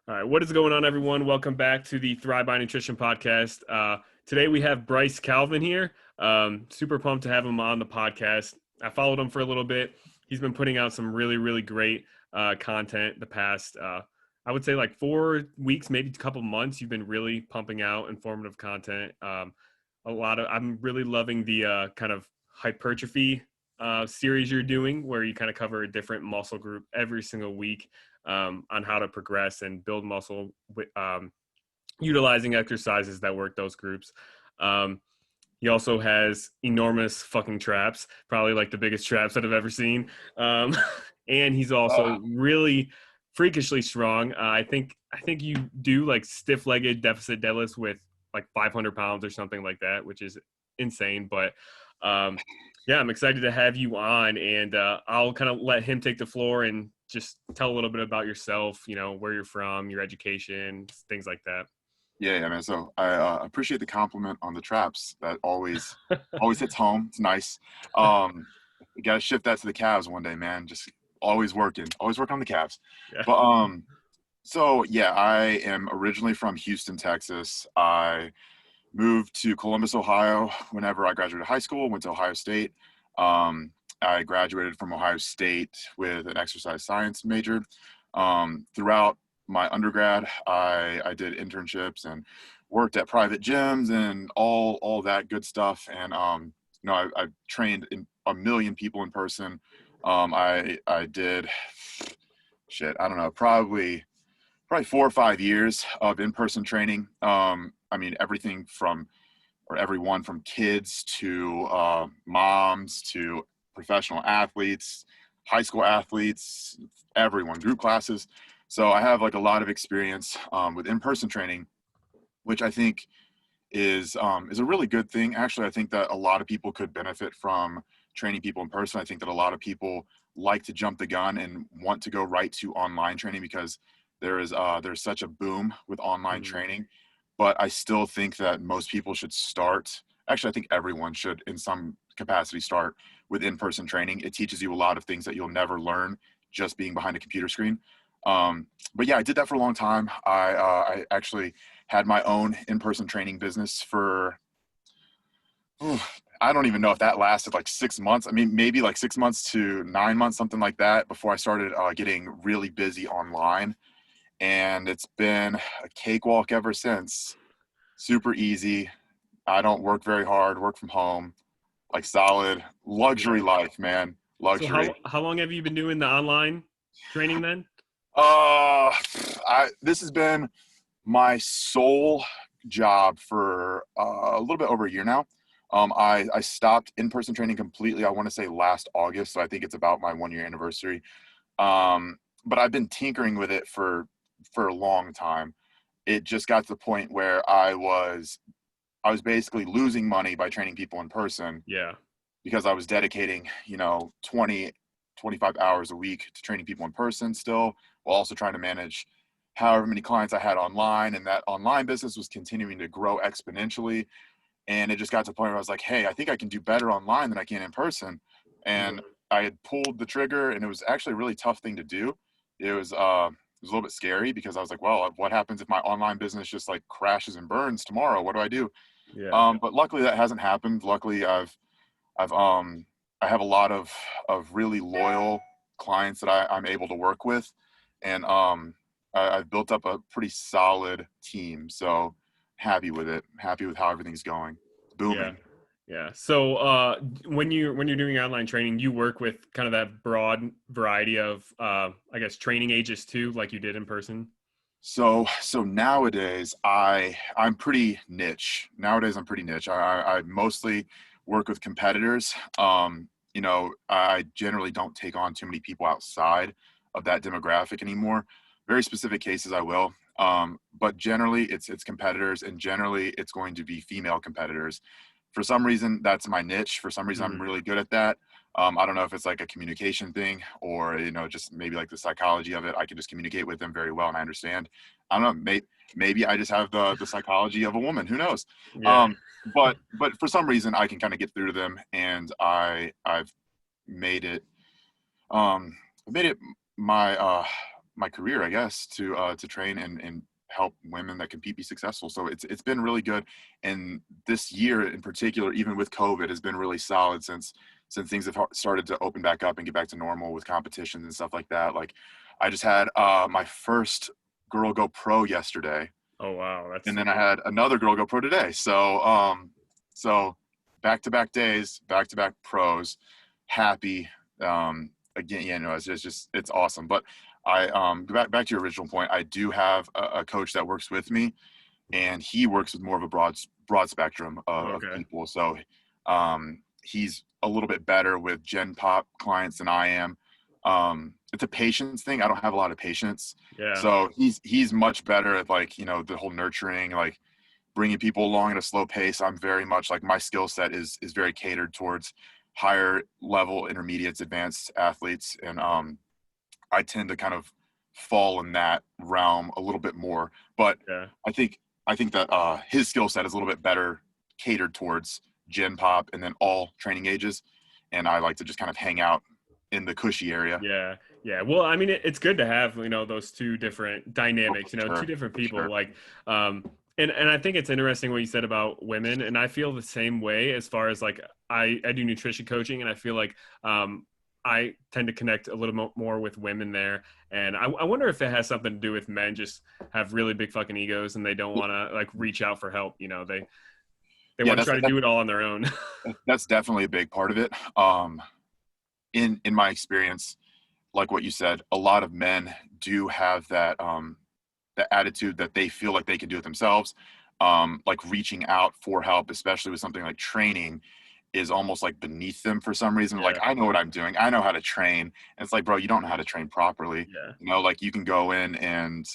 All right, what is going on, everyone? Welcome back to the Thrive by Nutrition podcast. Today we have Bryce Calvin here. Super pumped to have him on the podcast. I followed him for a little bit. He's been putting out some really, really great content the past, I would say, like 4 weeks, maybe a couple months. You've been really pumping out informative content. I'm really loving the kind of hypertrophy series you're doing, where you kind of cover a different muscle group every single week. On how to progress and build muscle utilizing exercises that work those groups. He also has enormous fucking traps, probably like the biggest traps that I've ever seen. And he's also really freakishly strong. I think you do like stiff-legged deficit deadlifts with like 500 pounds or something like that, which is insane. But yeah, I'm excited to have you on, and I'll kind of let him take the floor and just tell a little bit about yourself, where you're from, your education, things like that. Yeah, man. So I appreciate the compliment on the traps. That always hits home. It's nice. You got to shift that to the calves one day, man. Just always working on the calves. Yeah. But so yeah, I am originally from Houston, Texas. I moved to Columbus, Ohio whenever I graduated high school. Went to Ohio State. I graduated from Ohio State with an exercise science major. Throughout my undergrad, I did internships and worked at private gyms and all that good stuff. And I've trained a million people in person. I did I don't know, probably 4 or 5 years of in-person training. I mean, everyone from kids to moms to professional athletes, high school athletes, everyone, group classes. So I have like a lot of experience with in-person training, which I think is a really good thing. Actually, I think that a lot of people could benefit from training people in person. I think that a lot of people like to jump the gun and want to go right to online training because there's such a boom with online training. But I still think that most people should start. Actually, I think everyone should in some capacity start with in-person training. It teaches you a lot of things that you'll never learn just being behind a computer screen. But yeah, I did that for a long time. I actually had my own in-person training business for, I don't even know if that lasted like 6 months. I mean, maybe like 6 months to 9 months, something like that, before I started getting really busy online. And it's been a cakewalk ever since. Super easy. I don't work very hard, work from home, like solid luxury life, man. So Luxury. how long have you been doing the online training then? This has been my sole job for a little bit over a year now. I stopped in-person training completely. I want to say last August. So I think it's about my 1 year anniversary. But I've been tinkering with it for a long time. It just got to the point where I was basically losing money by training people in person. Yeah. Because I was dedicating, 20, 25 hours a week to training people in person still, while also trying to manage however many clients I had online. And that online business was continuing to grow exponentially. And it just got to the point where I was like, hey, I think I can do better online than I can in person. And I had pulled the trigger, and it was actually a really tough thing to do. It was a little bit scary because I was like, well, what happens if my online business just like crashes and burns tomorrow? What do I do? Yeah. But luckily that hasn't happened. Luckily I have a lot of really loyal clients that I'm able to work with. And I've built up a pretty solid team. So happy with it. Happy with how everything's going. It's booming. Yeah. So when you're doing your online training, you work with kind of that broad variety of I guess training ages too, like you did in person. So nowadays I'm pretty niche. I mostly work with competitors. I generally don't take on too many people outside of that demographic anymore. Very specific cases I will. But generally it's competitors, and generally it's going to be female competitors. For some reason, that's my niche. For some reason, I'm really good at that. I don't know if it's like a communication thing or, just maybe like the psychology of it. I can just communicate with them very well and I understand. I don't know, maybe I just have the psychology of a woman. Who knows? Yeah. But for some reason, I can kind of get through to them, and I've made it my my career, I guess, to train and help women that compete be successful. So it's been really good. And this year in particular, even with COVID, has been really solid since things have started to open back up and get back to normal with competitions and stuff like that. Like I just had my first girl go pro yesterday, Oh wow, that's and then I sweet. had another girl go pro today. So back-to-back days, back-to-back pros, happy. Again, it's awesome. But I back to your original point, I do have a coach that works with me, and he works with more of a broad spectrum of Okay. people. So he's a little bit better with Gen Pop clients than I am. It's a patience thing. I don't have a lot of patience. Yeah. So he's much better at, like, the whole nurturing, like bringing people along at a slow pace. I'm very much like, my skill set is very catered towards higher level, intermediates, advanced athletes. And I tend to kind of fall in that realm a little bit more. But Yeah. I think that his skill set is a little bit better catered towards Gen Pop and then all training ages. And I like to just kind of hang out in the cushy area. Yeah, yeah. Well, I mean, it's good to have those two different Oh, dynamics. for Two sure. different For people. sure. Like, and I think it's interesting what you said about women, and I feel the same way as far as like I do nutrition coaching, and I feel like I tend to connect a little more with women there, and I wonder if it has something to do with men just have really big fucking egos and they don't want to like reach out for help. They Yeah, want to try to do it all on their own. that's definitely a big part of it. In my experience, like what you said, a lot of men do have that the attitude that they feel like they can do it themselves. Like reaching out for help, especially with something like training, is almost like beneath them for some reason. Like, Yeah, I know what I'm doing. I know how to train. And it's like, bro, you don't know how to train properly. yeah, Like, you can go in and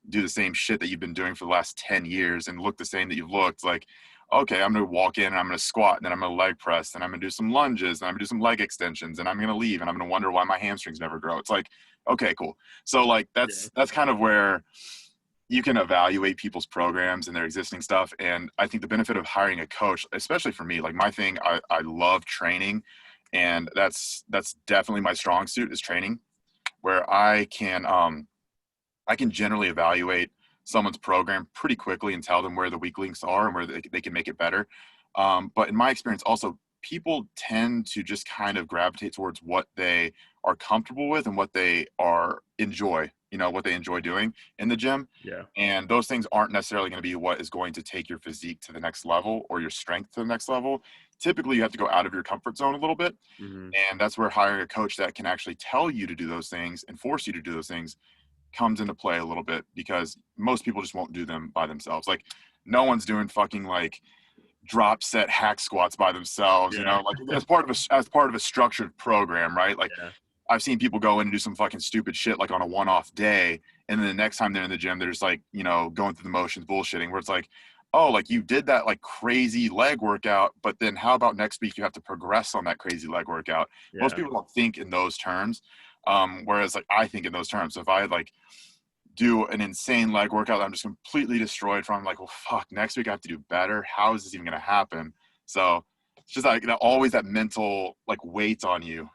do the same shit that you've been doing for the last 10 years and look the same that you've looked. Like, okay, I'm going to walk in and I'm going to squat, and then I'm going to leg press, and I'm going to do some lunges, and I'm going to do some leg extensions, and I'm going to leave, and I'm going to wonder why my hamstrings never grow. It's like, okay, cool. So like, yeah, that's kind of where you can evaluate people's programs and their existing stuff. And I think the benefit of hiring a coach, especially for me, like my thing, I love training, and that's definitely my strong suit, is training, where I can generally evaluate someone's program pretty quickly and tell them where the weak links are and where they can make it better. But in my experience, also, people tend to just kind of gravitate towards what they are comfortable with and what they what they enjoy doing in the gym. yeah. And those things aren't necessarily going to be what is going to take your physique to the next level or your strength to the next level. Typically, you have to go out of your comfort zone a little bit. Hmm. And that's where hiring a coach that can actually tell you to do those things and force you to do those things comes into play a little bit, because most people just won't do them by themselves. Like, no one's doing fucking like drop set hack squats by themselves, Yeah, like as part of a structured program, right? Like, yeah, I've seen people go in and do some fucking stupid shit like on a one-off day, and then the next time they're in the gym, they're just like, going through the motions, bullshitting, where it's like, oh, like, you did that like crazy leg workout, but then how about next week you have to progress on that crazy leg workout? Most yeah. people don't think in those terms. Whereas like, I think in those terms. So if I like do an insane leg workout that I'm just completely destroyed from, like, well, fuck, next week I have to do better. How is this even going to happen? So it's just like always that mental like weight on you.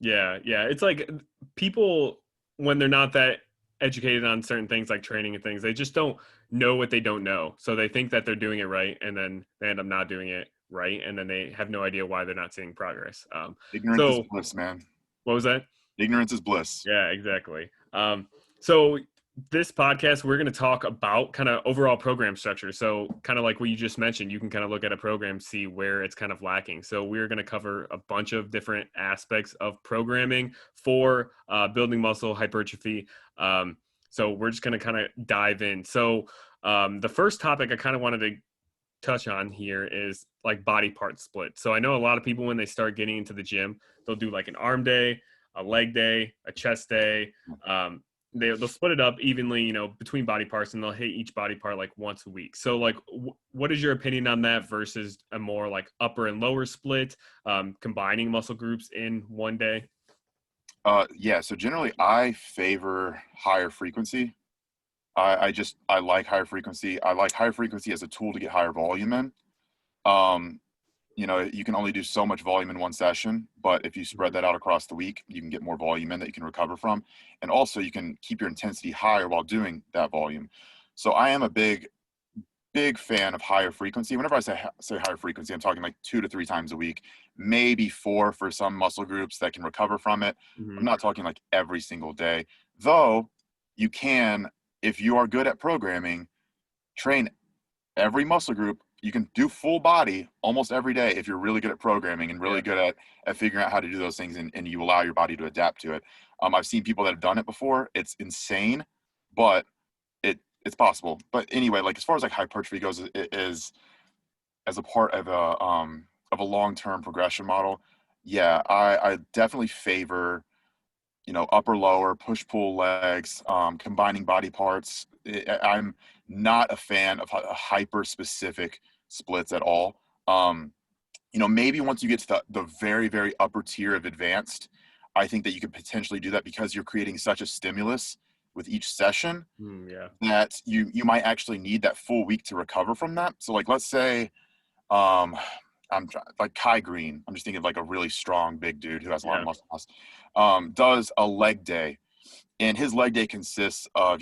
Yeah, yeah. It's like people, when they're not that educated on certain things like training and things, they just don't know what they don't know. So they think that they're doing it right, and then they end up not doing it right, and then they have no idea why they're not seeing progress. Ignorance is So bliss, man. what was that? Ignorance is bliss. Yeah, exactly. So this podcast, we're going to talk about kind of overall program structure. So kind of like what you just mentioned, you can kind of look at a program, see where it's kind of lacking. So we're going to cover a bunch of different aspects of programming for building muscle hypertrophy. So we're just going to kind of dive in. So the first topic I kind of wanted to touch on here is like body part split. So I know a lot of people, when they start getting into the gym, they'll do like an arm day, a leg day, a chest day. They'll split it up evenly, between body parts, and they'll hit each body part like once a week. So like, what is your opinion on that versus a more like upper and lower split, combining muscle groups in one day? Yeah. So generally, I favor higher frequency. I like higher frequency. I like higher frequency as a tool to get higher volume in. Um, you can only do so much volume in one session, but if you spread that out across the week, you can get more volume in that you can recover from. And also you can keep your intensity higher while doing that volume. So I am a big fan of higher frequency. Whenever I say higher frequency, I'm talking like 2 to 3 times a week, maybe 4 for some muscle groups that can recover from it. Mm-hmm. I'm not talking like every single day, though you can, if you are good at programming, train every muscle group. You can do full body almost every day if you're really good at programming and really Yeah. good at figuring out how to do those things, and you allow your body to adapt to it. I've seen people that have done it before. It's insane, but it's possible. But anyway, like as far as like hypertrophy goes, it is as a part of a long-term progression model. Yeah, I definitely favor, upper lower push pull legs, combining body parts. I'm not a fan of hyper specific splits at all. Maybe once you get to the very, very upper tier of advanced, I think that you could potentially do that because you're creating such a stimulus with each session Yeah. that you might actually need that full week to recover from that. So like let's say um like Kai Green, I'm just thinking of like a really strong big dude who has a lot of Yeah. muscle mass, does a leg day, and his leg day consists of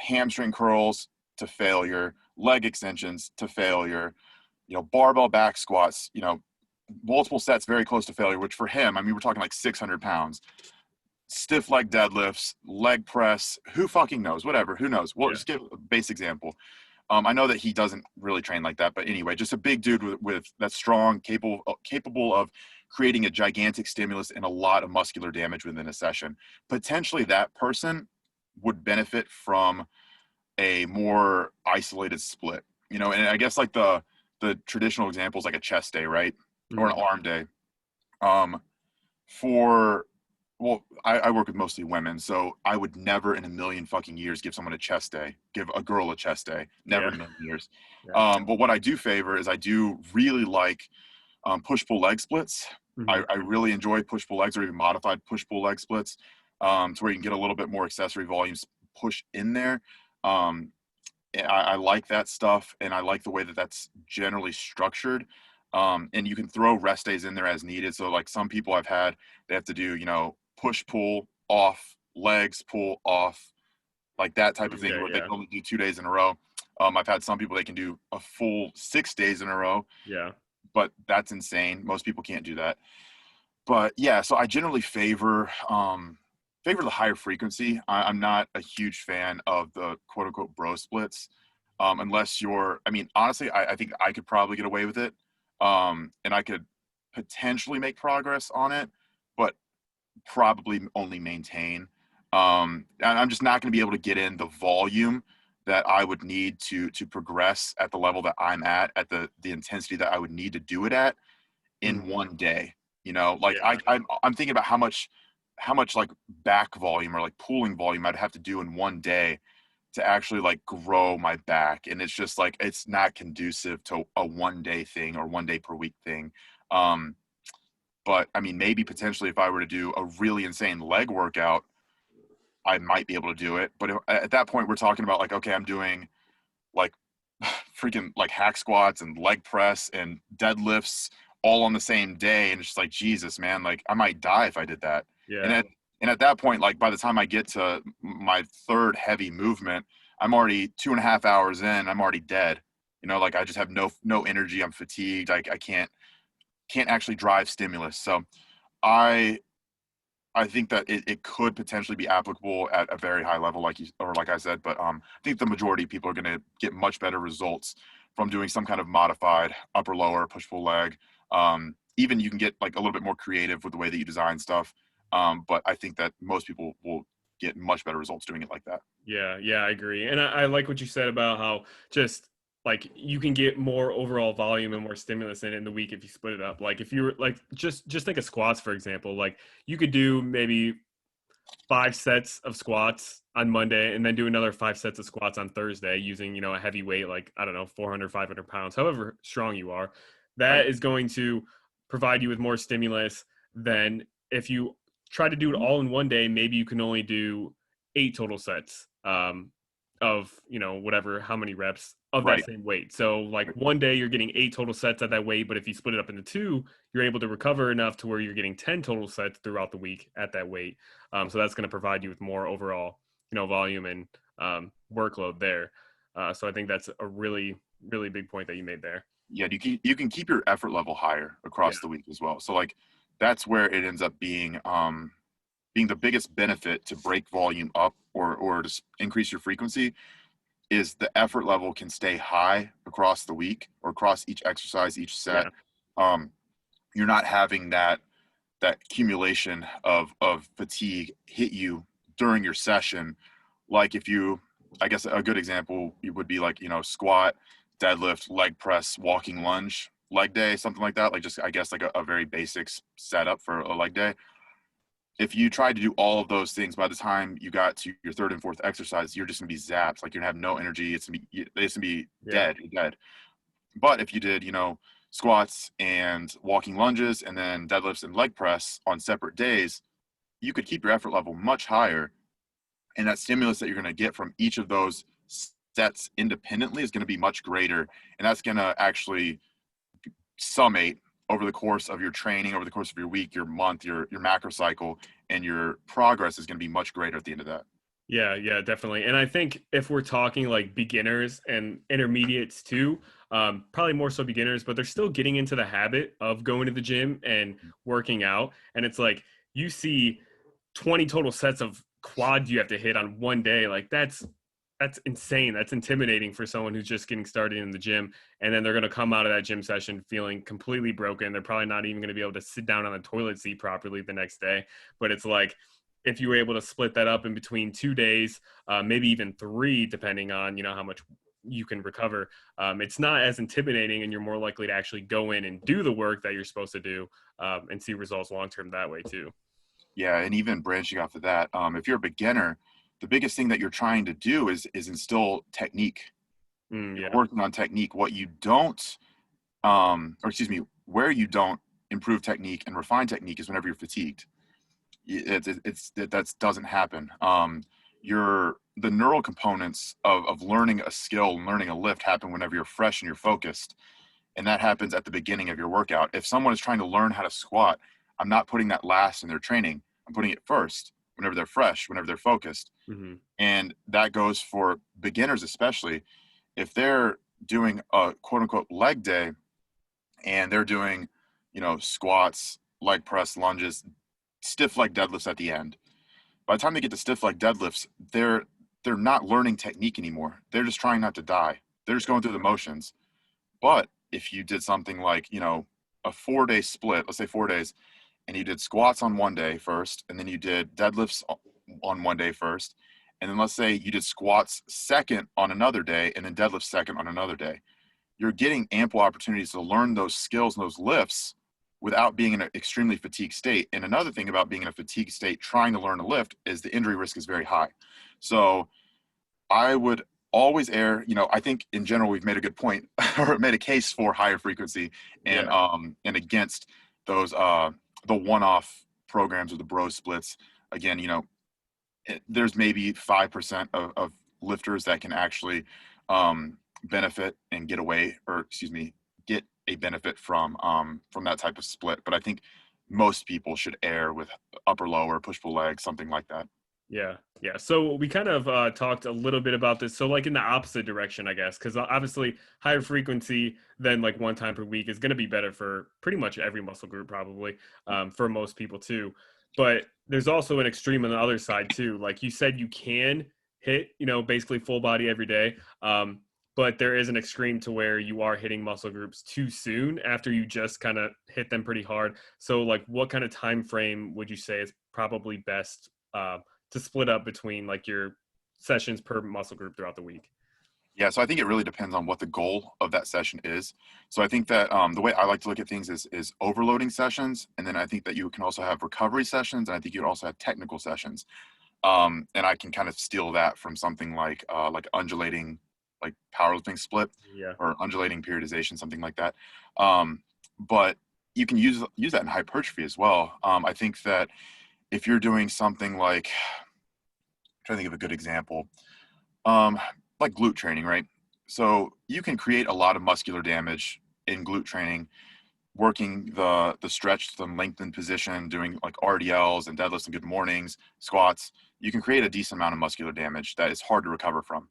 hamstring curls to failure, leg extensions to failure, barbell back squats, multiple sets very close to failure, which for him, I mean, we're talking like 600 pounds, stiff leg deadlifts, leg press, who fucking knows, whatever, who knows. Well, Yeah. just give a base example. I know that he doesn't really train like that, but anyway, just a big dude with that's strong, capable of creating a gigantic stimulus and a lot of muscular damage within a session. Potentially that person would benefit from a more isolated split, and I guess like the traditional examples like a chest day, right? Or an Mm-hmm. arm day. Um, for well, I work with mostly women, so I would never in a million fucking years give someone a chest day, give a girl a chest day, never Yeah. in a million years. Yeah. But what I do favor is I do really like push pull leg splits. Mm-hmm. I really enjoy push pull legs or even modified push pull leg splits, to where you can get a little bit more accessory volumes push in there. Um, I like that stuff, and I like the way that that's generally structured. And you can throw rest days in there as needed. So like some people I've had, they have to do, push, pull, off, legs, pull, off, like that type of thing Okay. where they Yeah. can only do 2 days in a row. I've had some people, they can do a full 6 days in a row, Yeah. but that's insane. Most people can't do that. But yeah, so I generally favor the higher frequency. I'm not a huge fan of the quote unquote bro splits, unless you're. I mean, honestly, I think I could probably get away with it, and I could potentially make progress on it, but probably only maintain. And I'm just not going to be able to get in the volume that I would need to progress at the level that I'm at the intensity that I would need to do it at in Mm-hmm. one day. Like Yeah. I'm thinking about how much like back volume or like pulling volume I'd have to do in one day to actually like grow my back, and it's just like it's not conducive to a 1 day thing or 1 day per week thing. um but I mean, maybe potentially if I were to do a really insane leg workout, I might be able to do it. But at that point we're talking about like, okay, I'm doing like freaking like hack squats and leg press and deadlifts all on the same day, and it's just like, Jesus, man, like I might die if I did that. and Yeah. at, and at that point, like by the time I get to my third heavy movement, I'm already 2.5 hours in, I'm already dead. Like I just have no energy, I'm fatigued, I can't actually drive stimulus. So i I think that it could potentially be applicable at a very high level, like I said, but I think the majority of people are going to get much better results from doing some kind of modified upper lower push pull leg. Even you can get like a little bit more creative with the way that you design stuff, but I think that most people will get much better results doing it like that. Yeah, yeah, I agree. And I like what you said about how just like you can get more overall volume and more stimulus in the week if you split it up. Like if you were like just think of squats, for example. Like you could do maybe 5 sets of squats on Monday and then do another 5 sets of squats on Thursday using, a heavy weight, like, I don't know, 400, 500 pounds, however strong you are. Right. That is going to provide you with more stimulus than if you try to do it all in one day. Maybe you can only do 8 total sets of, whatever, how many reps of that Right. same weight. So like one day you're getting 8 total sets at that weight, but if you split it up into 2, you're able to recover enough to where you're getting 10 total sets throughout the week at that weight. So that's going to provide you with more overall, volume and workload there. So I think that's a really, really big point that you made there. Yeah, you can keep your effort level higher Yeah. across the week as well. So like that's where it ends up being the biggest benefit to break volume up or to increase your frequency is the effort level can stay high across the week or across each exercise, each set. Yeah. Um, you're not having that accumulation of fatigue hit you during your session. Like if you, I guess a good example would be like, squat, deadlift, leg press, walking lunge, leg day, something like that. Like just, I guess like a very basic setup for a leg day. If you tried to do all of those things, by the time you got to your third and fourth exercise, you're just gonna be zapped. Like you're gonna have no energy. It's gonna be Yeah. dead. But if you did, squats and walking lunges and then deadlifts and leg press on separate days, you could keep your effort level much higher. And that stimulus that you're going to get from each of those sets independently is going to be much greater. And that's going to actually summate over the course of your training, over the course of your week, your month, your macro cycle, and your progress is going to be much greater at the end of that. Yeah, yeah, definitely. And I think if we're talking like beginners and intermediates too, probably more so beginners, but they're still getting into the habit of going to the gym and working out. And it's like you see 20 total sets of quad you have to hit on one day. Like that's insane. That's intimidating for someone who's just getting started in the gym. And then they're going to come out of that gym session feeling completely broken. They're probably not even going to be able to sit down on a toilet seat properly the next day. But it's like, if you were able to split that up in between 2 days, maybe even 3, depending on, how much you can recover, it's not as intimidating and you're more likely to actually go in and do the work that you're supposed to do and see results long-term that way too. Yeah. And even branching off of that, if you're a beginner, the biggest thing that you're trying to do is instill technique. You're Yeah. working on technique. What you don't, or excuse me, where you don't improve technique and refine technique is whenever you're fatigued. That doesn't happen. The neural components of learning a skill, learning a lift happen whenever you're fresh and you're focused. And that happens at the beginning of your workout. If someone is trying to learn how to squat, I'm not putting that last in their training. I'm putting it first whenever they're fresh, whenever they're focused. Mm-hmm. And that goes for beginners, especially if they're doing a quote unquote leg day and they're doing, squats, leg press, lunges, stiff leg deadlifts at the end. By the time they get to stiff leg deadlifts, they're not learning technique anymore. They're just trying not to die. They're just going through the motions. But if you did something like, a 4-day split, let's say 4 days, and you did squats on one day first, and then you did deadlifts on one day first, and then let's say you did squats second on another day, and then deadlifts second on another day, you're getting ample opportunities to learn those skills and those lifts without being in an extremely fatigued state. And another thing about being in a fatigued state trying to learn a lift is the injury risk is very high. So I would always err, I think in general we've made a good point or made a case for higher frequency and Yeah. and against those the one-off programs or the bro splits. Again, there's maybe 5% of lifters that can actually benefit and get away, or excuse me, get a benefit from that type of split. But I think most people should err with upper lower, push pull leg, something like that. Yeah. Yeah. So we kind of talked a little bit about this. So like in the opposite direction, I guess, because obviously higher frequency than like one time per week is going to be better for pretty much every muscle group, probably for most people too. But there's also an extreme on the other side too. Like you said, you can hit, basically full body every day. But there is an extreme to where you are hitting muscle groups too soon after you just kind of hit them pretty hard. So like what kind of time frame would you say is probably best to split up between like your sessions per muscle group throughout the week? Yeah, so I think it really depends on what the goal of that session is. So I think that the way I like to look at things is overloading sessions, and then I think that you can also have recovery sessions, and I think you can also have technical sessions. And I can kind of steal that from something like undulating, like powerlifting split, Yeah. or undulating periodization, something like that. But you can use that in hypertrophy as well. I think that if you're doing something like, I'm trying to think of a good example. like glute training, right? So you can create a lot of muscular damage in glute training, working the stretched and lengthened position, doing like RDLs and deadlifts and good mornings, squats. You can create a decent amount of muscular damage that is hard to recover from.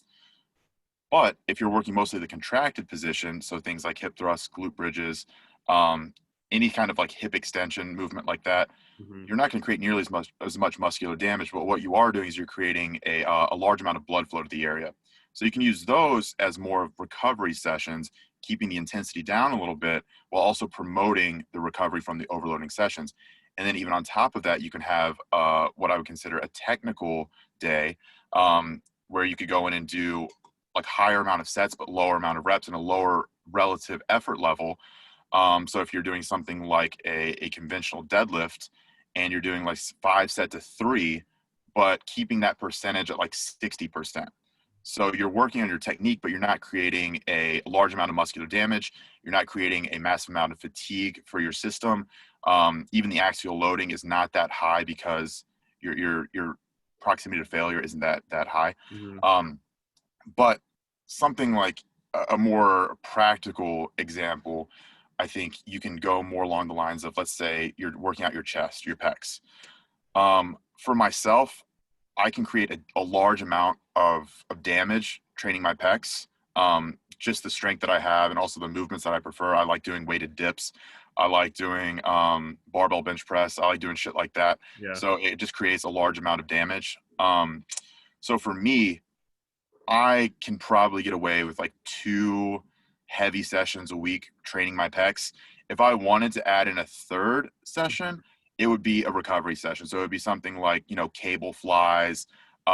But if you're working mostly the contracted position, so things like hip thrusts, glute bridges, um, any kind of like hip extension movement like that, Hmm. you're not going to create nearly as much muscular damage. But what you are doing is you're creating a large amount of blood flow to the area. So you can use those as more of recovery sessions, keeping the intensity down a little bit while also promoting the recovery from the overloading sessions. And then even on top of that, you can have what I would consider a technical day, where you could go in and do like higher amount of sets but lower amount of reps and a lower relative effort level. So if you're doing something like a conventional deadlift and you're doing like 5 set to 3, but keeping that percentage at like 60%. So you're working on your technique, but you're not creating a large amount of muscular damage. You're not creating a massive amount of fatigue for your system. Even the axial loading is not that high because your proximity to failure isn't that high. Hmm. But something like a more practical example, I think you can go more along the lines of, let's say you're working out your chest, your pecs. For myself, I can create a large amount of damage training my pecs. Just the strength that I have and also the movements that I prefer. I like doing weighted dips. I like doing barbell bench press. I like doing shit like that. Yeah. So it just creates a large amount of damage. So for me, I can probably get away with like 2 heavy sessions a week training my pecs. If I wanted to add in a third session, it would be a recovery session. So it would be something like, cable flies,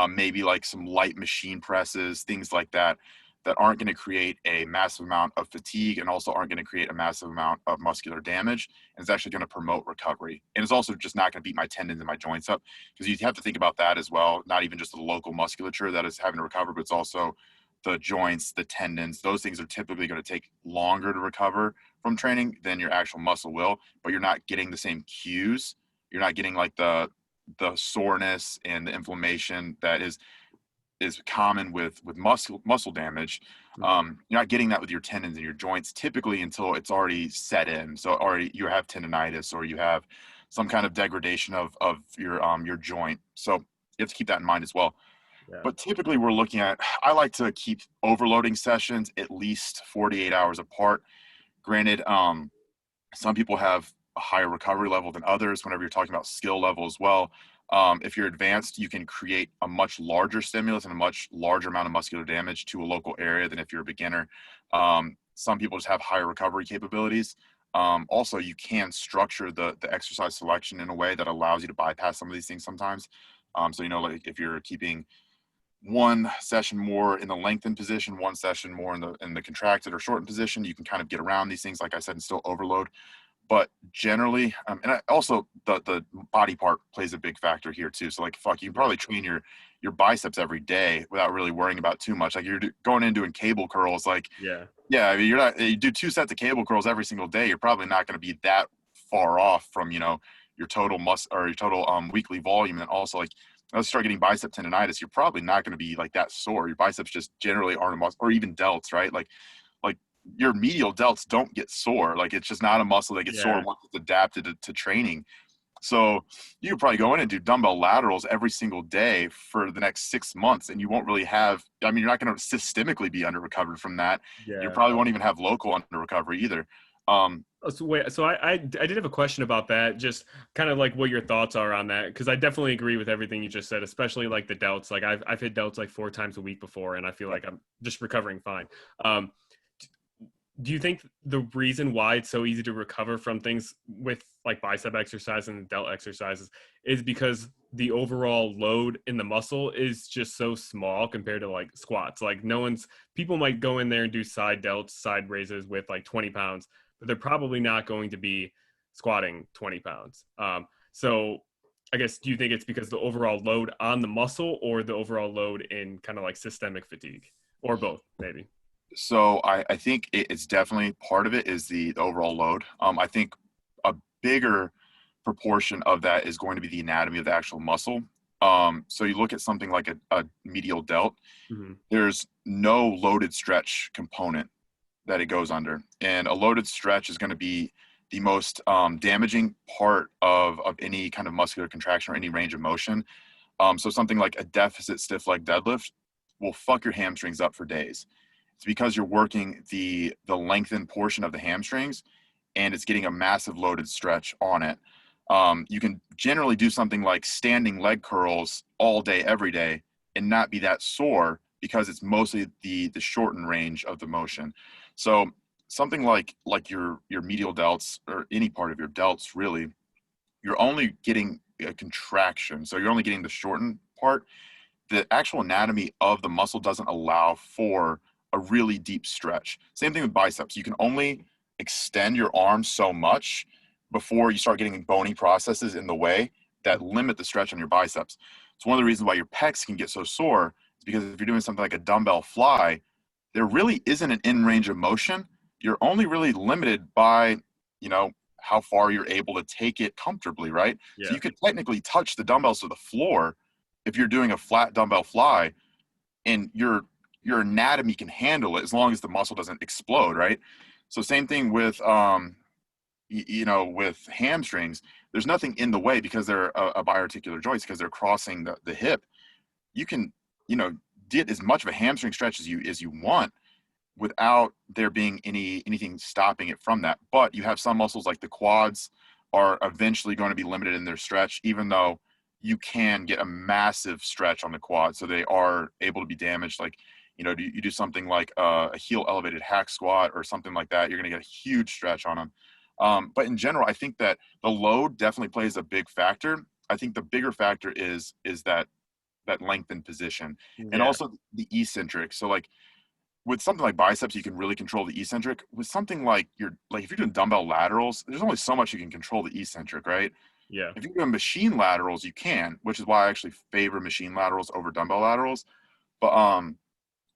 maybe like some light machine presses, things like that, that aren't going to create a massive amount of fatigue and also aren't going to create a massive amount of muscular damage. And it's actually going to promote recovery. And it's also just not going to beat my tendons and my joints up, because you have to think about that as well. Not even just the local musculature that is having to recover, but it's also the joints, the tendons. Those things are typically going to take longer to recover from training than your actual muscle will, but you're not getting the same cues. You're not getting like the soreness and the inflammation that is common with muscle damage. Hmm. You're not getting that with your tendons and your joints typically until it's already set in. So already you have tendonitis or you have some kind of degradation of your joint. So you have to keep that in mind as well. Yeah. But typically we're looking at, I like to keep overloading sessions at least 48 hours apart. Granted, some people have a higher recovery level than others whenever you're talking about skill level as well. If you're advanced, you can create a much larger stimulus and a much larger amount of muscular damage to a local area than if you're a beginner. Some people just have higher recovery capabilities. Also, you can structure the exercise selection in a way that allows you to bypass some of these things sometimes. So, like if you're keeping one session more in the lengthened position, one session more in the contracted or shortened position, you can kind of get around these things, like I said, and still overload. But generally, and also the body part plays a big factor here too. So like, fuck, you can Yeah. probably train your biceps every day without really worrying about too much. Like you're going in doing cable curls, like, Yeah. yeah, I mean, you do 2 sets of cable curls every single day. You're probably not going to be that far off from, your total or your total weekly volume. And also like, let's start getting bicep tendonitis. You're probably not going to be like that sore. Your biceps just generally aren't a muscle, or even delts, right? Like your medial delts don't get sore. Like it's just not a muscle that gets sore Yeah. once it's adapted to training. So you could probably go in and do dumbbell laterals every single day for the next 6 months, and you won't really have, I mean, you're not going to systemically be under recovered from that. You Yeah. probably won't even have local under recovery either. Oh, so wait, so I did have a question about that, just kind of like what your thoughts are on that, because I definitely agree with everything you just said, especially like the delts. Like I've hit delts like 4 times a week before, and I feel like I'm just recovering fine. Um, do you think the reason why it's so easy to recover from things with like bicep exercise and delt exercises is because the overall load in the muscle is just so small compared to like squats? Like people might go in there and do side delts, side raises with like 20 pounds, but they're probably not going to be squatting 20 pounds. So I guess, do you think it's because the overall load on the muscle or the overall load in kind of like systemic fatigue, or both maybe? So I think it's definitely part of it is the overall load. I think a bigger proportion of that is going to be the anatomy of the actual muscle. So you look at something like a medial delt, Mm-hmm. there's no loaded stretch component that it goes under. And a loaded stretch is going to be the most damaging part of any kind of muscular contraction or any range of motion. So something like a deficit stiff leg deadlift will fuck your hamstrings up for days. It's because you're working the lengthened portion of the hamstrings and it's getting a massive loaded stretch on it. You can generally do something like standing leg curls all day, every day, and not be that sore because it's mostly the shortened range of the motion. So something like your medial delts or any part of your delts, really, you're only getting a contraction. So you're only getting the shortened part. The actual anatomy of the muscle doesn't allow for a really deep stretch. Same thing with biceps. You can only extend your arm so much before you start getting bony processes in the way that limit the stretch on your biceps. It's one of the reasons why your pecs can get so sore, is because if you're doing something like a dumbbell fly, there really isn't an in range of motion. You're only really limited by, how far you're able to take it comfortably, right? So Yeah. you could technically touch the dumbbells to the floor if you're doing a flat dumbbell fly, and your anatomy can handle it as long as the muscle doesn't explode, right? So same thing with with hamstrings. There's nothing in the way because they're a biarticular joints, because they're crossing the hip. You can get as much of a hamstring stretch as you want without there being anything stopping it from that. But you have some muscles like the quads are eventually going to be limited in their stretch, even though you can get a massive stretch on the quad. So they are able to be damaged. Like, you do something like a heel elevated hack squat or something like that, you're going to get a huge stretch on them. But in general, I think that the load definitely plays a big factor. I think the bigger factor is that lengthened position, and Yeah. also the eccentric. So like with something like biceps, you can really control the eccentric. With something like if you're doing dumbbell laterals, there's only so much you can control the eccentric, right? Yeah. If you're doing machine laterals, you can, which is why I actually favor machine laterals over dumbbell laterals.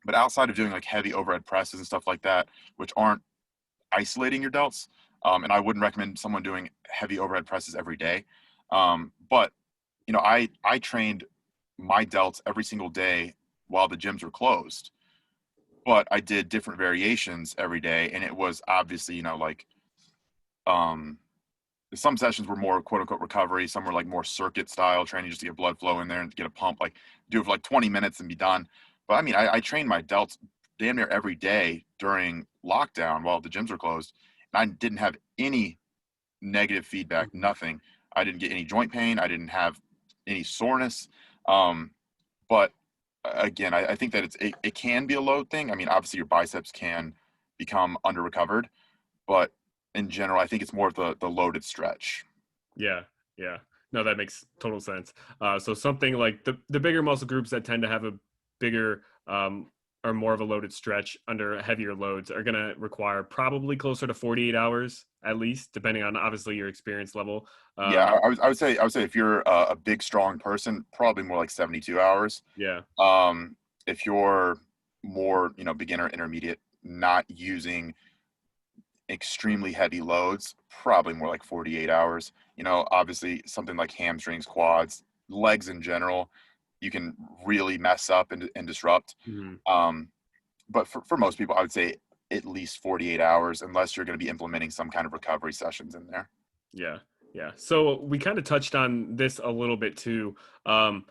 But outside of doing like heavy overhead presses and stuff like that, which aren't isolating your delts, and I wouldn't recommend someone doing heavy overhead presses every day. But I trained my delts every single day while the gyms were closed, but I did different variations every day, and it was obviously um, some sessions were more quote unquote recovery, some were like more circuit style training just to get blood flow in there and to get a pump, like do it for like 20 minutes and be done. But I mean, I trained my delts damn near every day during lockdown while the gyms were closed, and I didn't have any negative feedback, Mhm. nothing. I didn't get any joint pain, I didn't have any soreness. But again, I think that it can be a load thing. I mean, obviously your biceps can become under recovered, but in general, I think it's more of the loaded stretch. Yeah. Yeah. No, that makes total sense. So something like the bigger muscle groups that tend to have a bigger or more of a loaded stretch under heavier loads are going to require probably closer to 48 hours at least, depending on obviously your experience level. Yeah, Um, I would say if you're a big strong person, probably more like 72 hours. yeah. If you're more, beginner, intermediate, not using extremely heavy loads, probably more like 48 hours. Obviously something like hamstrings, quads, legs in general, you can really mess up and disrupt. Mhm. Um, but for most people, I would say at least 48 hours, unless you're going to be implementing some kind of recovery sessions in there. Yeah. Yeah. So we kind of touched on this a little bit too. Um,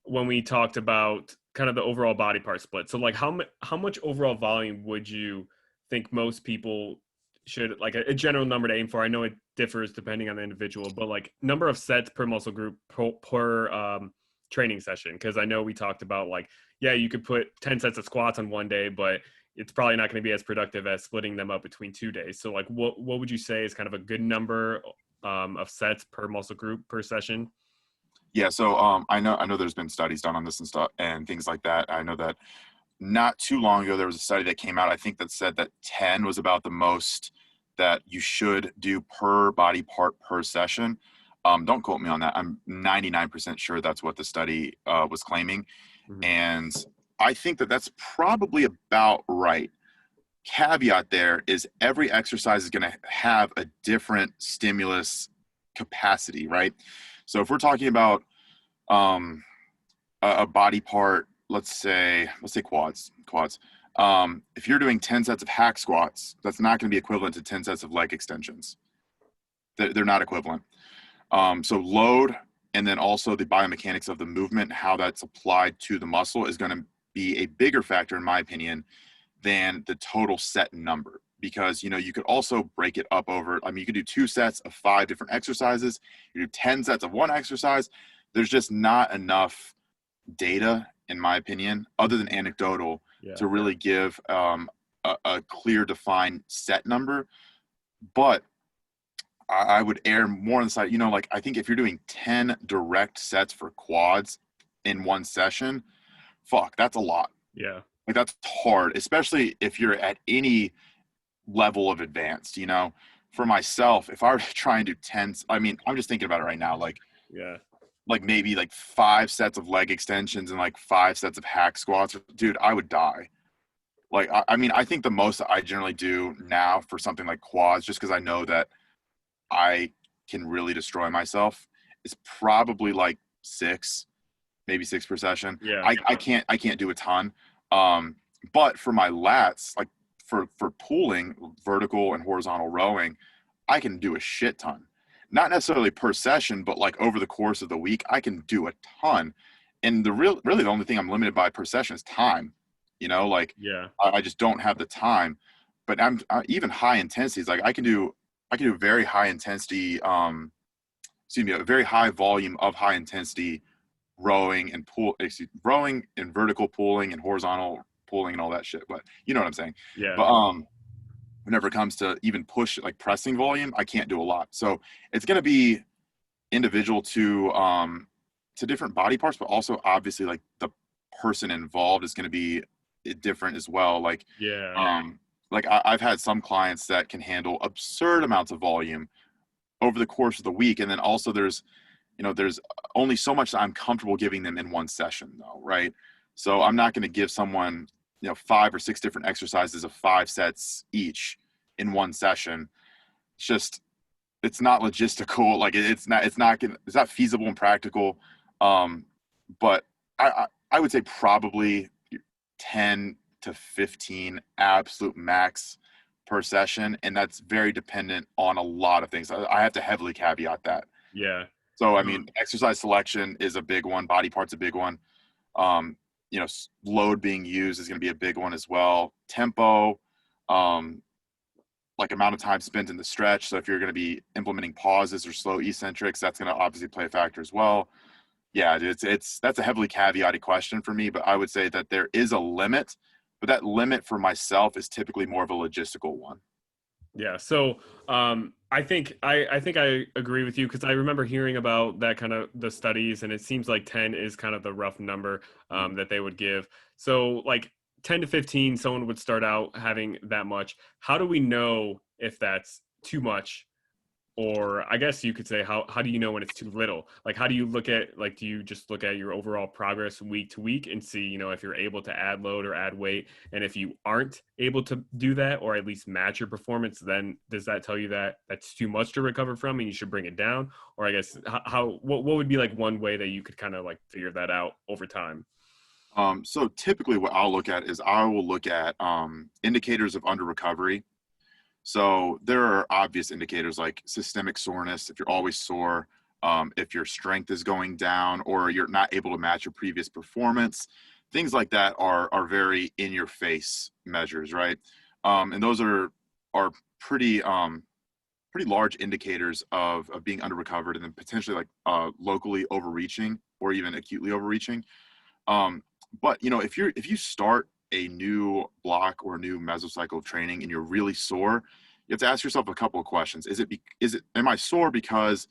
when we talked about kind of the overall body part split. So like how much overall volume would you think most people should, like a general number to aim for? I know it differs depending on the individual, but like number of sets per muscle group per training session. Because I know we talked about like, yeah, you could put 10 sets of squats on one day, but it's probably not going to be as productive as splitting them up between 2 days. So like what would you say is kind of a good number of sets per muscle group per session? Yeah, so I know there's been studies done on this and stuff and things like that. I know that not too long ago there was a study that came out, I think, that said that 10 was about the most that you should do per body part per session. Don't quote me on that. I'm 99% sure that's what the study was claiming, Mhm. and I think that that's probably about right. Caveat there is every exercise is going to have a different stimulus capacity, right? So if we're talking about um, a body part, let's say quads. If you're doing 10 sets of hack squats, that's not going to be equivalent to 10 sets of leg extensions. They're not equivalent. So load, and then also the biomechanics of the movement, how that's applied to the muscle, is going to be a bigger factor, in my opinion, than the total set number. Because, you know, you could also break it up over, I mean, you could do 2 sets of 5 different exercises, you do 10 sets of one exercise. There's just not enough data, in my opinion, other than anecdotal, to really give a clear defined set number. But I would err more on the side, you know, like I think if you're doing 10 direct sets for quads in one session, fuck, that's a lot. Yeah. Like that's hard, especially if you're at any level of advanced, you know. For myself, if I were to try and do 10, I mean, I'm just thinking about it right now, Yeah. like maybe like 5 sets of leg extensions and like 5 sets of hack squats, dude, I would die. Like, I mean, I think the most that I generally do now for something like quads, just because I know that I can really destroy myself, is probably like 6, maybe 6 per session. Yeah. I can't do a ton. But for my lats, like for pulling, vertical and horizontal rowing, I can do a shit ton. Not necessarily per session, but like over the course of the week, I can do a ton. And really the only thing I'm limited by per session is time. You know, like Yeah. I just don't have the time. But even high intensities, like I can do very high intensity, a very high volume of high intensity rowing and vertical pulling and horizontal pulling and all that shit. But you know what I'm saying. Yeah. But whenever it comes to even push, like pressing volume, I can't do a lot. So it's going to be individual to different body parts, but also obviously like the person involved is going to be different as well. Yeah. I've had some clients that can handle absurd amounts of volume over the course of the week, and then also there's only so much that I'm comfortable giving them in one session, though, right? So I'm not going to give someone 5 or 6 different exercises of 5 sets each in one session. It's not logistical. Like it's not feasible and practical. But I would say probably 10 to 15 absolute max per session, and that's very dependent on a lot of things. I have to heavily caveat that. Yeah. So I mean, exercise selection is a big one. Body part's a big one. Um, load being used is going to be a big one as well. Tempo, like amount of time spent in the stretch. So if you're going to be implementing pauses or slow eccentrics, that's going to obviously play a factor as well. Yeah, that's a heavily caveated question for me, but I would say that there is a limit, but that limit for myself is typically more of a logistical one. Yeah. So I think I agree with you because I remember hearing about that kind of the studies, and it seems like 10 is kind of the rough number that they would give. So like 10 to 15, someone would start out having that much. How do we know if that's too much? Or I guess you could say, how do you know when it's too little? Like, how do you look at, like, do you just look at your overall progress week to week and see, if you're able to add load or add weight? And if you aren't able to do that, or at least match your performance, then does that tell you that that's too much to recover from and you should bring it down? Or I guess what would be like one way that you could kind of like figure that out over time? So typically what I'll look at is I will look at indicators of under recovery. So there are obvious indicators like systemic soreness, if you're always sore, if your strength is going down or you're not able to match your previous performance. Things like that are very in your face measures, right? And those are pretty pretty large indicators of being under recovered and then potentially like locally overreaching or even acutely overreaching. But if you start a new block or a new mesocycle of training and you're really sore, you have to ask yourself a couple of questions. Am I sore because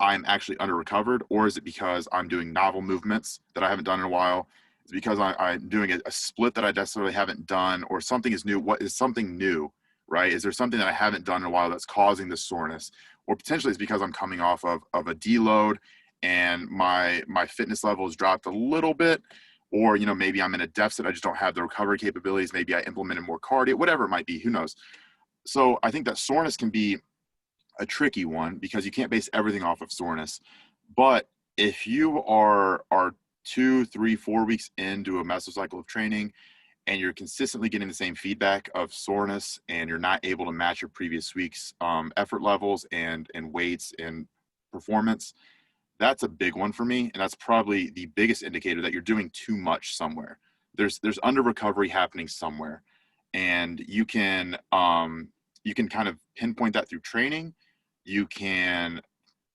I'm actually under recovered, or is it because I'm doing novel movements that I haven't done in a while? Is it because I'm doing a split that I necessarily haven't done, or something is new? What is something new, right? Is there something that I haven't done in a while that's causing this soreness? Or potentially it's because I'm coming off of a deload and my fitness level has dropped a little bit, or maybe I'm in a deficit, I just don't have the recovery capabilities, maybe I implemented more cardio, whatever it might be, who knows. So I think that soreness can be a tricky one because you can't base everything off of soreness, but if you are 2, 3, 4 weeks into a mesocycle of training and you're consistently getting the same feedback of soreness and you're not able to match your previous week's effort levels and weights and performance, that's a big one for me. And that's probably the biggest indicator that you're doing too much somewhere. There's under recovery happening somewhere. And you can kind of pinpoint that through training. You can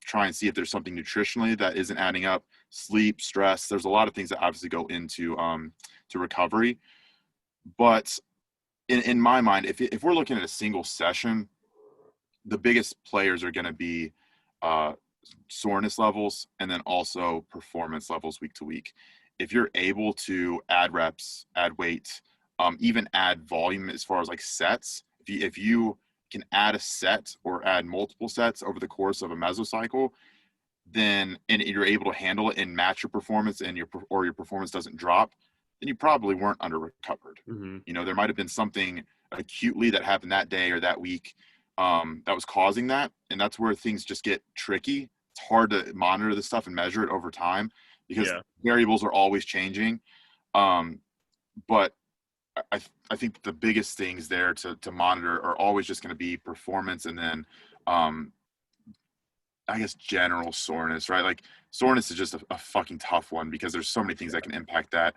try and see if there's something nutritionally that isn't adding up. Sleep, stress. There's a lot of things that obviously go into to recovery. But in my mind, if we're looking at a single session, the biggest players are going to be soreness levels and then also performance levels week to week. If you're able to add reps, add weight, even add volume as far as like sets, if you can add a set or add multiple sets over the course of a mesocycle, then and you're able to handle it and match your performance and your performance doesn't drop, then you probably weren't under recovered. Mm-hmm. You know, there might have been something acutely that happened that day or that week that was causing that. And that's where things just get tricky. It's hard to monitor this stuff and measure it over time because variables are always changing. But I think the biggest things there to monitor are always just going to be performance and then I guess general soreness, right? Like soreness is just a fucking tough one because there's so many things that can impact that.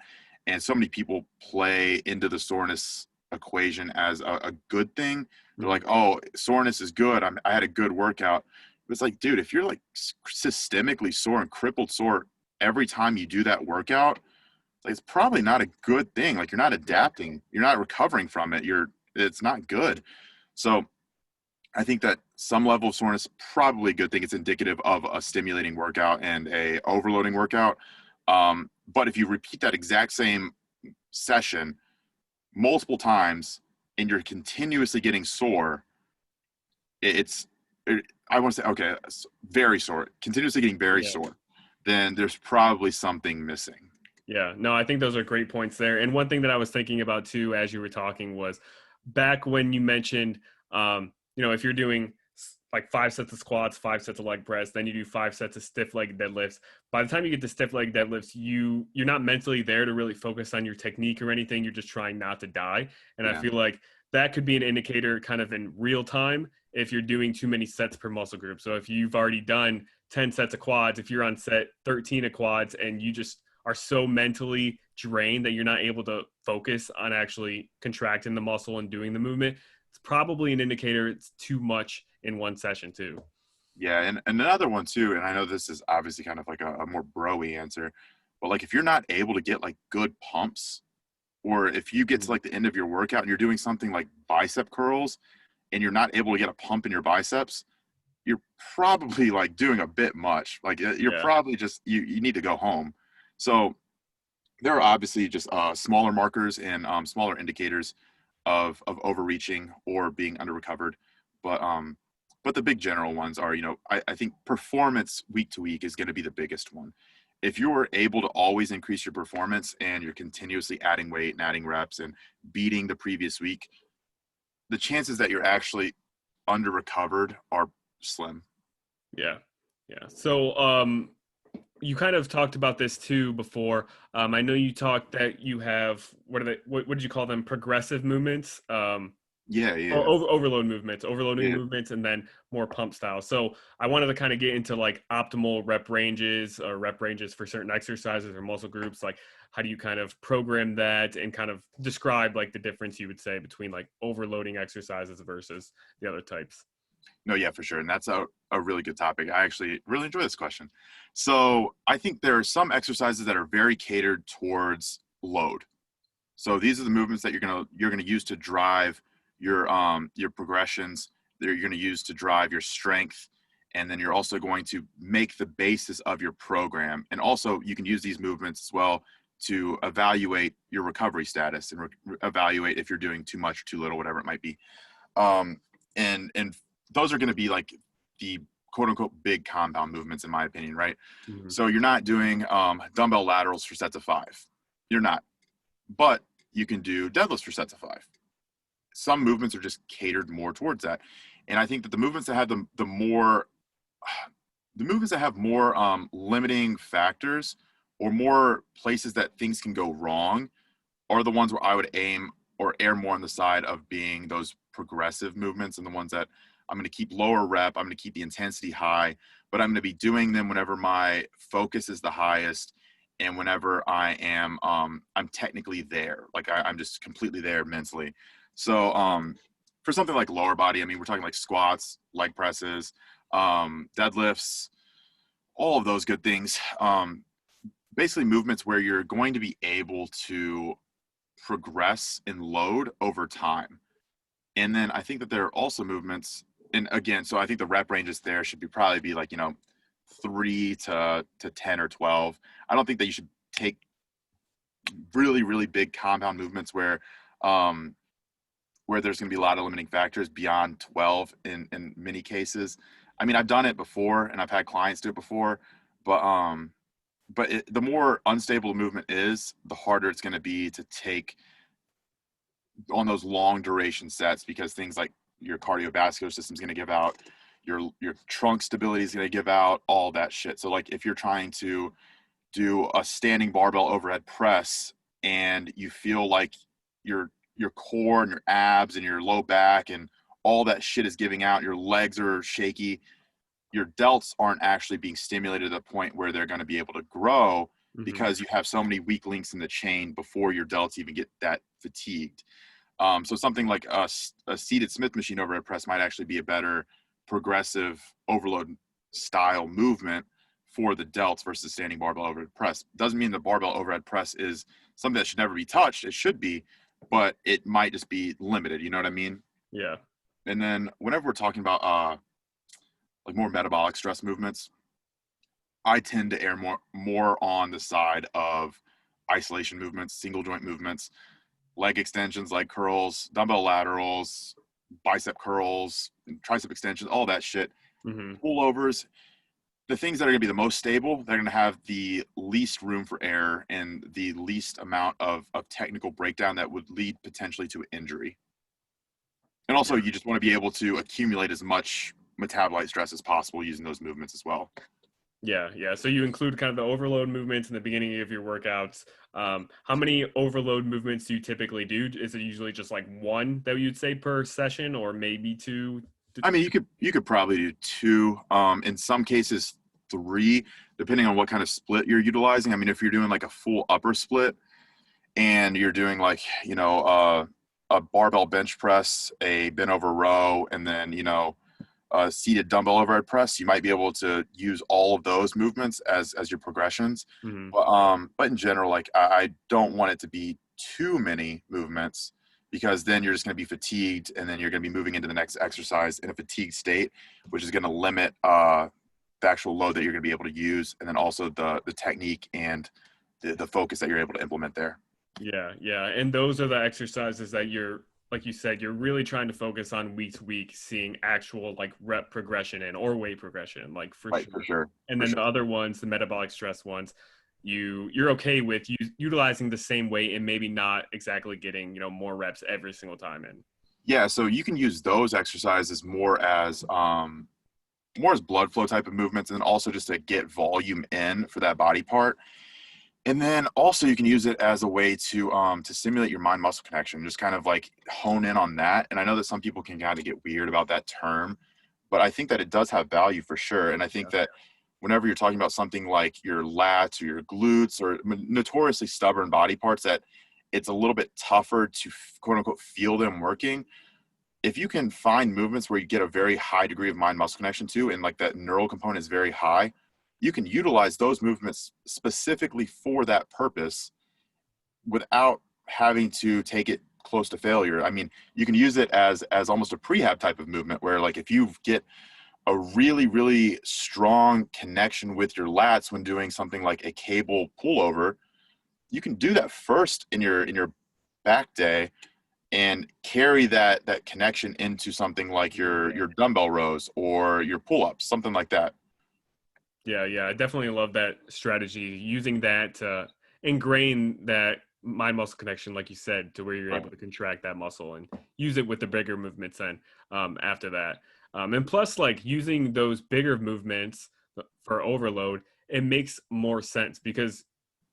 And so many people play into the soreness equation as a good thing. They're like, oh, soreness is good. I had a good workout. But it's like, dude, if you're like systemically sore and crippled sore every time you do that workout, like it's probably not a good thing. Like you're not adapting, you're not recovering from it. It's not good. So I think that some level of soreness probably a good thing. It's indicative of a stimulating workout and a overloading workout. But if you repeat that exact same session multiple times and you're continuously getting sore, I want to say, okay, very sore, continuously getting very sore, then there's probably something missing. Yeah, no, I think those are great points there. And one thing that I was thinking about too, as you were talking, was back when you mentioned, if you're doing like 5 sets of squats, 5 sets of leg press, then you do 5 sets of stiff leg deadlifts. By the time you get to stiff leg deadlifts, you're not mentally there to really focus on your technique or anything. You're just trying not to die. And I feel like that could be an indicator kind of in real time if you're doing too many sets per muscle group. So if you've already done 10 sets of quads, if you're on set 13 of quads and you just are so mentally drained that you're not able to focus on actually contracting the muscle and doing the movement, it's probably an indicator it's too much in one session too. Yeah, and another one too, and I know this is obviously kind of like a more bro-y answer, but like if you're not able to get like good pumps, or if you get to like the end of your workout and you're doing something like bicep curls and you're not able to get a pump in your biceps, you're probably like doing a bit much. Like you're probably just, you need to go home. So there are obviously just smaller markers and smaller indicators of overreaching or being under recovered. But the big general ones are, I think performance week to week is going to be the biggest one. If you are able to always increase your performance and you're continuously adding weight and adding reps and beating the previous week, the chances that you're actually under recovered are slim. Yeah. So you kind of talked about this too before. I know you talked that you have, what did you call them? Progressive movements. Overloading movements, and then more pump style. So I wanted to kind of get into like optimal rep ranges or rep ranges for certain exercises or muscle groups. Like how do you kind of program that and kind of describe like the difference you would say between like overloading exercises versus the other types? No, yeah, for sure. And that's a really good topic. I actually really enjoy this question. So I think there are some exercises that are very catered towards load. So these are the movements that you're gonna use to drive your progressions, that you're going to use to drive your strength, and then you're also going to make the basis of your program. And also you can use these movements as well to evaluate your recovery status and evaluate if you're doing too much or too little, whatever it might be. And those are going to be like the quote unquote big compound movements, in my opinion, right? Mm-hmm. So you're not doing dumbbell laterals for sets of 5. You're not, but you can do deadlifts for sets of 5. Some movements are just catered more towards that. And I think that the movements that have the more the movements that have more limiting factors or more places that things can go wrong are the ones where I would aim or err more on the side of being those progressive movements, and the ones that I'm going to keep lower rep, I'm going to keep the intensity high, but I'm going to be doing them whenever my focus is the highest and whenever I'm technically there, like I'm just completely there mentally. So for something like lower body, I mean, we're talking like squats, leg presses, deadlifts, all of those good things. Basically movements where you're going to be able to progress in load over time. And then I think that there are also movements, and again, so I think the rep ranges there should be probably be like, 3 to 10 or 12. I don't think that you should take really, really big compound movements where there's going to be a lot of limiting factors beyond 12 in many cases. I mean, I've done it before and I've had clients do it before, but the more unstable the movement is, the harder it's going to be to take on those long duration sets, because things like your cardiovascular system is going to give out, your trunk stability is going to give out, all that shit. So like if you're trying to do a standing barbell overhead press and you feel like your core and your abs and your low back and all that shit is giving out, your legs are shaky, your delts aren't actually being stimulated to the point where they're going to be able to grow, Mm-hmm. because you have so many weak links in the chain before your delts even get that fatigued. So something like a seated Smith machine overhead press might actually be a better progressive overload style movement for the delts versus standing barbell overhead press. Doesn't mean the barbell overhead press is something that should never be touched. It should be, but it might just be limited. You know what I mean? Yeah. And then whenever we're talking about like more metabolic stress movements, I tend to err more on the side of isolation movements, single joint movements, leg extensions, leg curls, dumbbell laterals, bicep curls, tricep extensions, all that shit. Mm-hmm. Pullovers, the things that are going to be the most stable, they're going to have the least room for error and the least amount of technical breakdown that would lead potentially to injury. And also, Yeah. you just want to be able to accumulate as much metabolite stress as possible using those movements as well. Yeah, yeah. So you include kind of the overload movements in the beginning of your workouts. How many overload movements do you typically do? Is it usually just like one that you'd say per session, or maybe two? I mean, you could probably do two. In some cases, three, depending on what kind of split you're utilizing. I mean, if you're doing like a full upper split and you're doing like a barbell bench press, a bent over row, and then a seated dumbbell overhead press, you might be able to use all of those movements as your progressions. Mm-hmm. But in general, like I don't want it to be too many movements, because then you're just going to be fatigued, and then you're going to be moving into the next exercise in a fatigued state, which is going to limit the actual load that you're going to be able to use, and then also the technique and the focus that you're able to implement there. Yeah, yeah. And those are the exercises that you're, like you said, you're really trying to focus on week to week, seeing actual like rep progression and or weight progression, like for Right, sure. for sure, And for then sure. the other ones, the metabolic stress ones, you're okay with utilizing the same weight and maybe not exactly getting, more reps every single time in. Yeah, so you can use those exercises more as blood flow type of movements, and then also just to get volume in for that body part. And then also you can use it as a way to stimulate your mind muscle connection, just kind of like hone in on that. And I know that some people can kind of get weird about that term, but I think that it does have value for sure. And I think Yeah. that whenever you're talking about something like your lats or your glutes or notoriously stubborn body parts that it's a little bit tougher to quote unquote feel them working, if you can find movements where you get a very high degree of mind muscle connection to, and like that neural component is very high, you can utilize those movements specifically for that purpose without having to take it close to failure. I mean, you can use it as almost a prehab type of movement, where like if you get a really, really strong connection with your lats when doing something like a cable pullover, you can do that first in your back day and carry that connection into something like your dumbbell rows or your pull-ups, something like that. Yeah, yeah, I definitely love that strategy. Using that to ingrain that mind muscle connection, like you said, to where you're Right. able to contract that muscle and use it with the bigger movements then after that. And plus, like using those bigger movements, for overload, it makes more sense because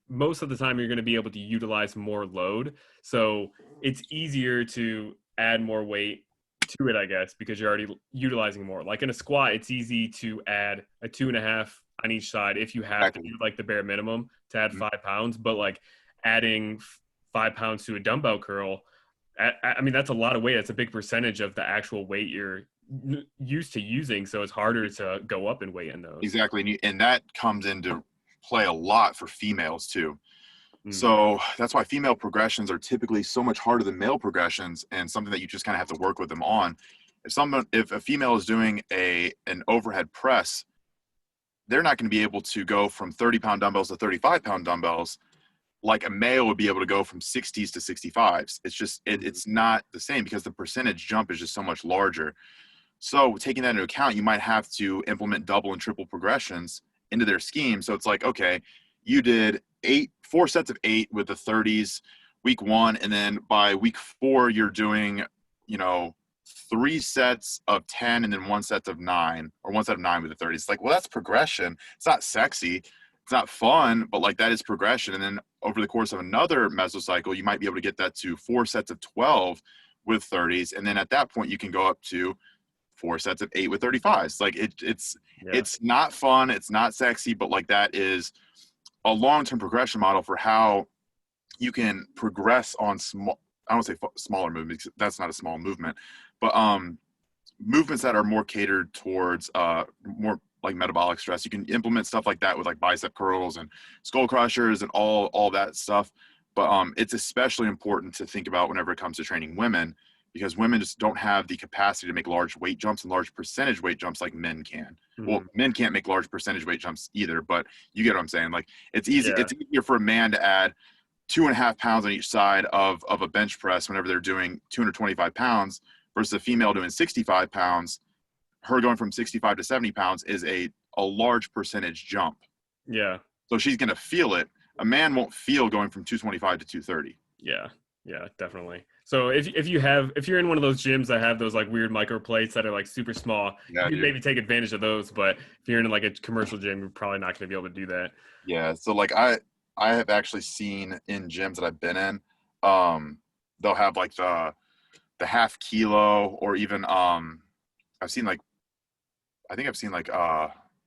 most of the time you're going to be able to utilize more load. So it's easier to add more weight to it, I guess, because you're already utilizing more. Like in a squat, it's easy to add a 2.5 on each side if you have to do Exactly. like the bare minimum to add Mhm. 5 pounds. But like adding 5 pounds to a dumbbell curl, I mean, that's a lot of weight. That's a big percentage of the actual weight you're used to using. So it's harder to go up in weight in those. Exactly. And that comes into play a lot for females too. Mm. So that's why female progressions are typically so much harder than male progressions, and something that you just kind of have to work with them on. If a female is doing an overhead press, they're not going to be able to go from 30-pound dumbbells to 35-pound dumbbells like a male would be able to go from 60s to 65s. It's just it's not the same because the percentage jump is just so much larger. So taking that into account, you might have to implement double and triple progressions into their scheme. So it's like, okay, you did 4 sets of 8 with the 30s week 1, and then by week 4 you're doing, you know, 3 sets of 10 and then 1 set of 9, or 1 set of 9 with the 30s. It's like, well, that's progression. It's not sexy. It's not fun, but like that is progression. And then over the course of another mesocycle, you might be able to get that to 4 sets of 12 with 30s. And then at that point, you can go up to 4 sets of 8 with 35s. Like Yeah. it's not fun. It's not sexy, but like that is a long-term progression model for how you can progress on small, I don't say smaller movements. That's not a small movement, but movements that are more catered towards more like metabolic stress. You can implement stuff like that with like bicep curls and skull crushers and all that stuff. But it's especially important to think about whenever it comes to training women, because women just don't have the capacity to make large weight jumps and large percentage weight jumps like men can. Well, Mhm. men can't make large percentage weight jumps either, but you get what I'm saying. Like it's easy. Yeah. It's easier for a man to add 2.5 pounds on each side of a bench press whenever they're doing 225 pounds versus a female doing 65 pounds. Her going from 65 to 70 pounds is a large percentage jump. Yeah. So she's going to feel it. A man won't feel going from 225 to 230. Yeah. Yeah, definitely. So if you're in one of those gyms that have those like weird micro plates that are like super small, Yeah, you can dude. maybe take advantage of those. But if you're in like a commercial gym, you're probably not going to be able to do that. Yeah. So like I have actually seen in gyms that I've been in, they'll have like the half kilo, or even I've seen like I think I've seen like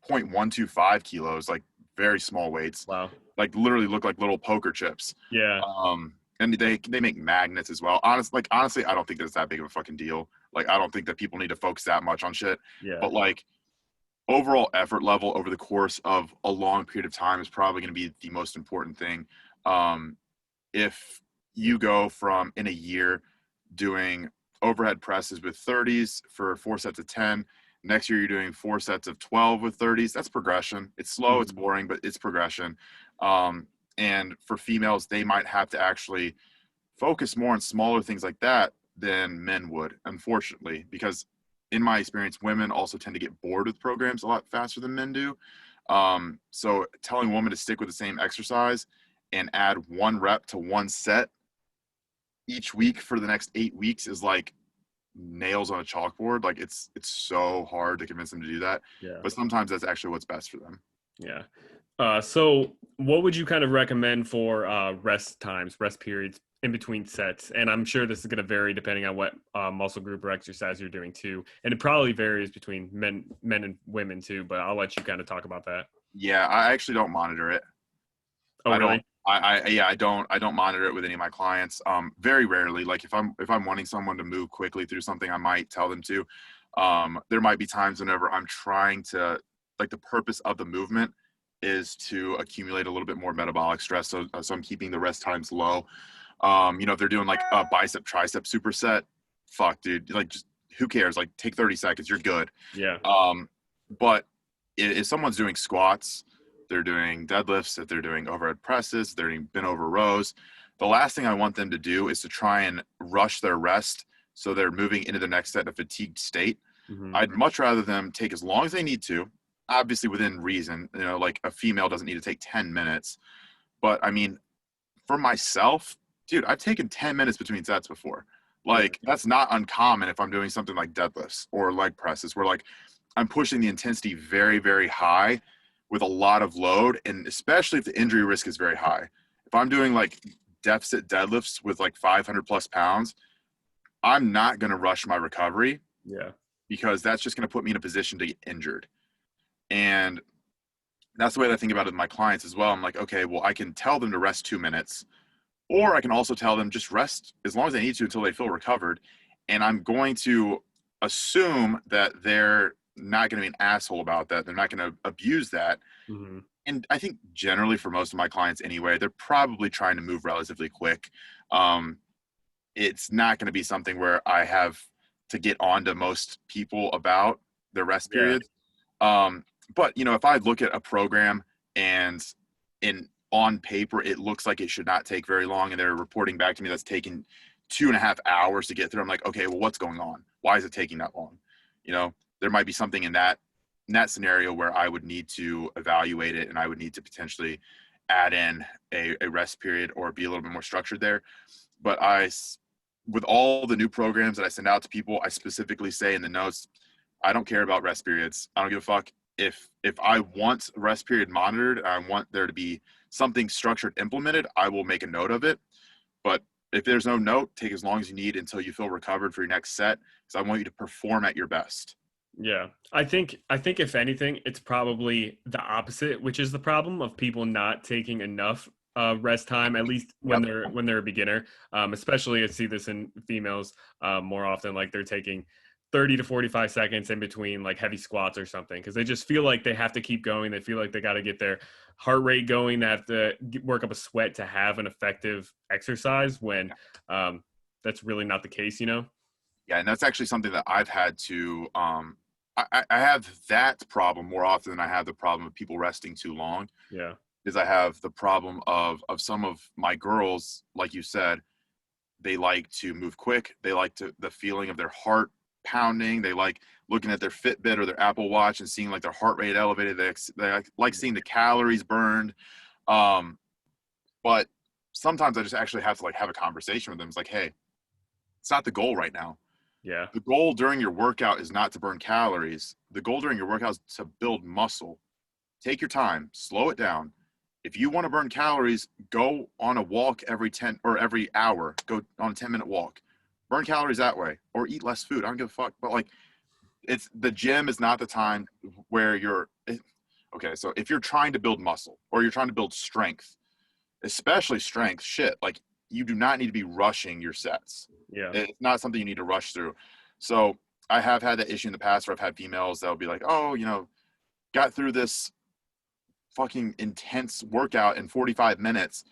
0.125 kilos, like very small weights, Wow. like literally look like little poker chips. Yeah. And they make magnets as well. Honestly, I don't think that's that big of a fucking deal. Like I don't think that people need to focus that much on shit. Yeah. But like overall effort level over the course of a long period of time is probably going to be the most important thing. Um, if you go from in a year doing overhead presses with 30s for 4 sets of 10, next year you're doing 4 sets of 12 with 30s, that's progression. It's slow, it's Mhm. boring, but it's progression. And for females, they might have to actually focus more on smaller things like that than men would, unfortunately, because in my experience, women also tend to get bored with programs a lot faster than men do. So telling women to stick with the same exercise and add 1 rep to 1 set each week for the next 8 weeks is like nails on a chalkboard. Like it's so hard to convince them to do that, Yeah. but sometimes that's actually what's best for them. Yeah. So what would you kind of recommend for rest times, rest periods in between sets? And I'm sure this is going to vary depending on what muscle group or exercise you're doing too. And it probably varies between men and women too, but I'll let you kind of talk about that. Yeah, I actually don't monitor it. Oh, I don't. really? Yeah, I don't monitor it with any of my clients. Very rarely. Like if I'm wanting someone to move quickly through something, I might tell them to. There might be times whenever I'm trying to, like, the purpose of the movement is to accumulate a little bit more metabolic stress. So I'm keeping the rest times low. If they're doing like a bicep tricep superset, fuck, dude, like just who cares? Like take 30 seconds, you're good. Yeah. But if someone's doing squats, they're doing deadlifts, if they're doing overhead presses, they're doing bent over rows, the last thing I want them to do is to try and rush their rest so they're moving into the next set in a fatigued state. Hmm. I'd much rather them take as long as they need to, obviously within reason. Like a female doesn't need to take 10 minutes. But I mean, for myself, dude, I've taken 10 minutes between sets before. Yeah. Like, that's not uncommon if I'm doing something like deadlifts or leg presses, where like I'm pushing the intensity very, very high with a lot of load, and especially if the injury risk is very high. If I'm doing like deficit deadlifts with like 500 plus pounds, I'm not going to rush my recovery. Yeah. Because that's just going to put me in a position to get injured. And that's the way that I think about it with my clients as well. I'm like, okay, well, I can tell them to rest 2 minutes, or I can also tell them just rest as long as they need to until they feel recovered. And I'm going to assume that they're not going to be an asshole about that. They're not going to abuse that. Mm-hmm. And I think generally for most of my clients anyway, they're probably trying to move relatively quick. It's not going to be something where I have to get on to most people about their rest Yeah. periods. But if I look at a program and on paper, it looks like it should not take very long, and they're reporting back to me that's taken 2.5 hours to get through. I'm like, okay, well, what's going on? Why is it taking that long? There might be something in that scenario where I would need to evaluate it, and I would need to potentially add in a rest period or be a little bit more structured there. But with all the new programs that I send out to people, I specifically say in the notes, I don't care about rest periods. I don't give a fuck. If I want a rest period monitored, I want there to be something structured implemented, I will make a note of it. But if there's no note, take as long as you need until you feel recovered for your next set, because I want you to perform at your best. Yeah. I think if anything, it's probably the opposite, which is the problem of people not taking enough rest time, at least when they're a beginner. Especially I see this in females more often, like they're taking 30 to 45 seconds in between like heavy squats or something, because they just feel like they have to keep going. They feel like they got to get their heart rate going. They have to work up a sweat to have an effective exercise when that's really not the case, Yeah, and that's actually something that I've had to I have that problem more often than I have the problem of people resting too long. Yeah. Because I have the problem of some of my girls, like you said, they like to move quick. They like the feeling of their heart pounding. They like looking at their Fitbit or their Apple Watch and seeing like their heart rate elevated. They like seeing the calories burned. But sometimes I just actually have to like have a conversation with them. It's like, hey, it's not the goal right now. Yeah. The goal during your workout is not to burn calories. The goal during your workout is to build muscle. Take your time, slow it down. If you want to burn calories, go on a walk every hour. Go on a 10-minute walk. Burn calories that way, or eat less food. I don't give a fuck. But like, it's the gym is not the time where okay. So if you're trying to build muscle or you're trying to build strength, especially strength, like you do not need to be rushing your sets. Yeah. It's not something you need to rush through. So I have had that issue in the past where I've had females that will be like, oh, got through this fucking intense workout in 45 minutes.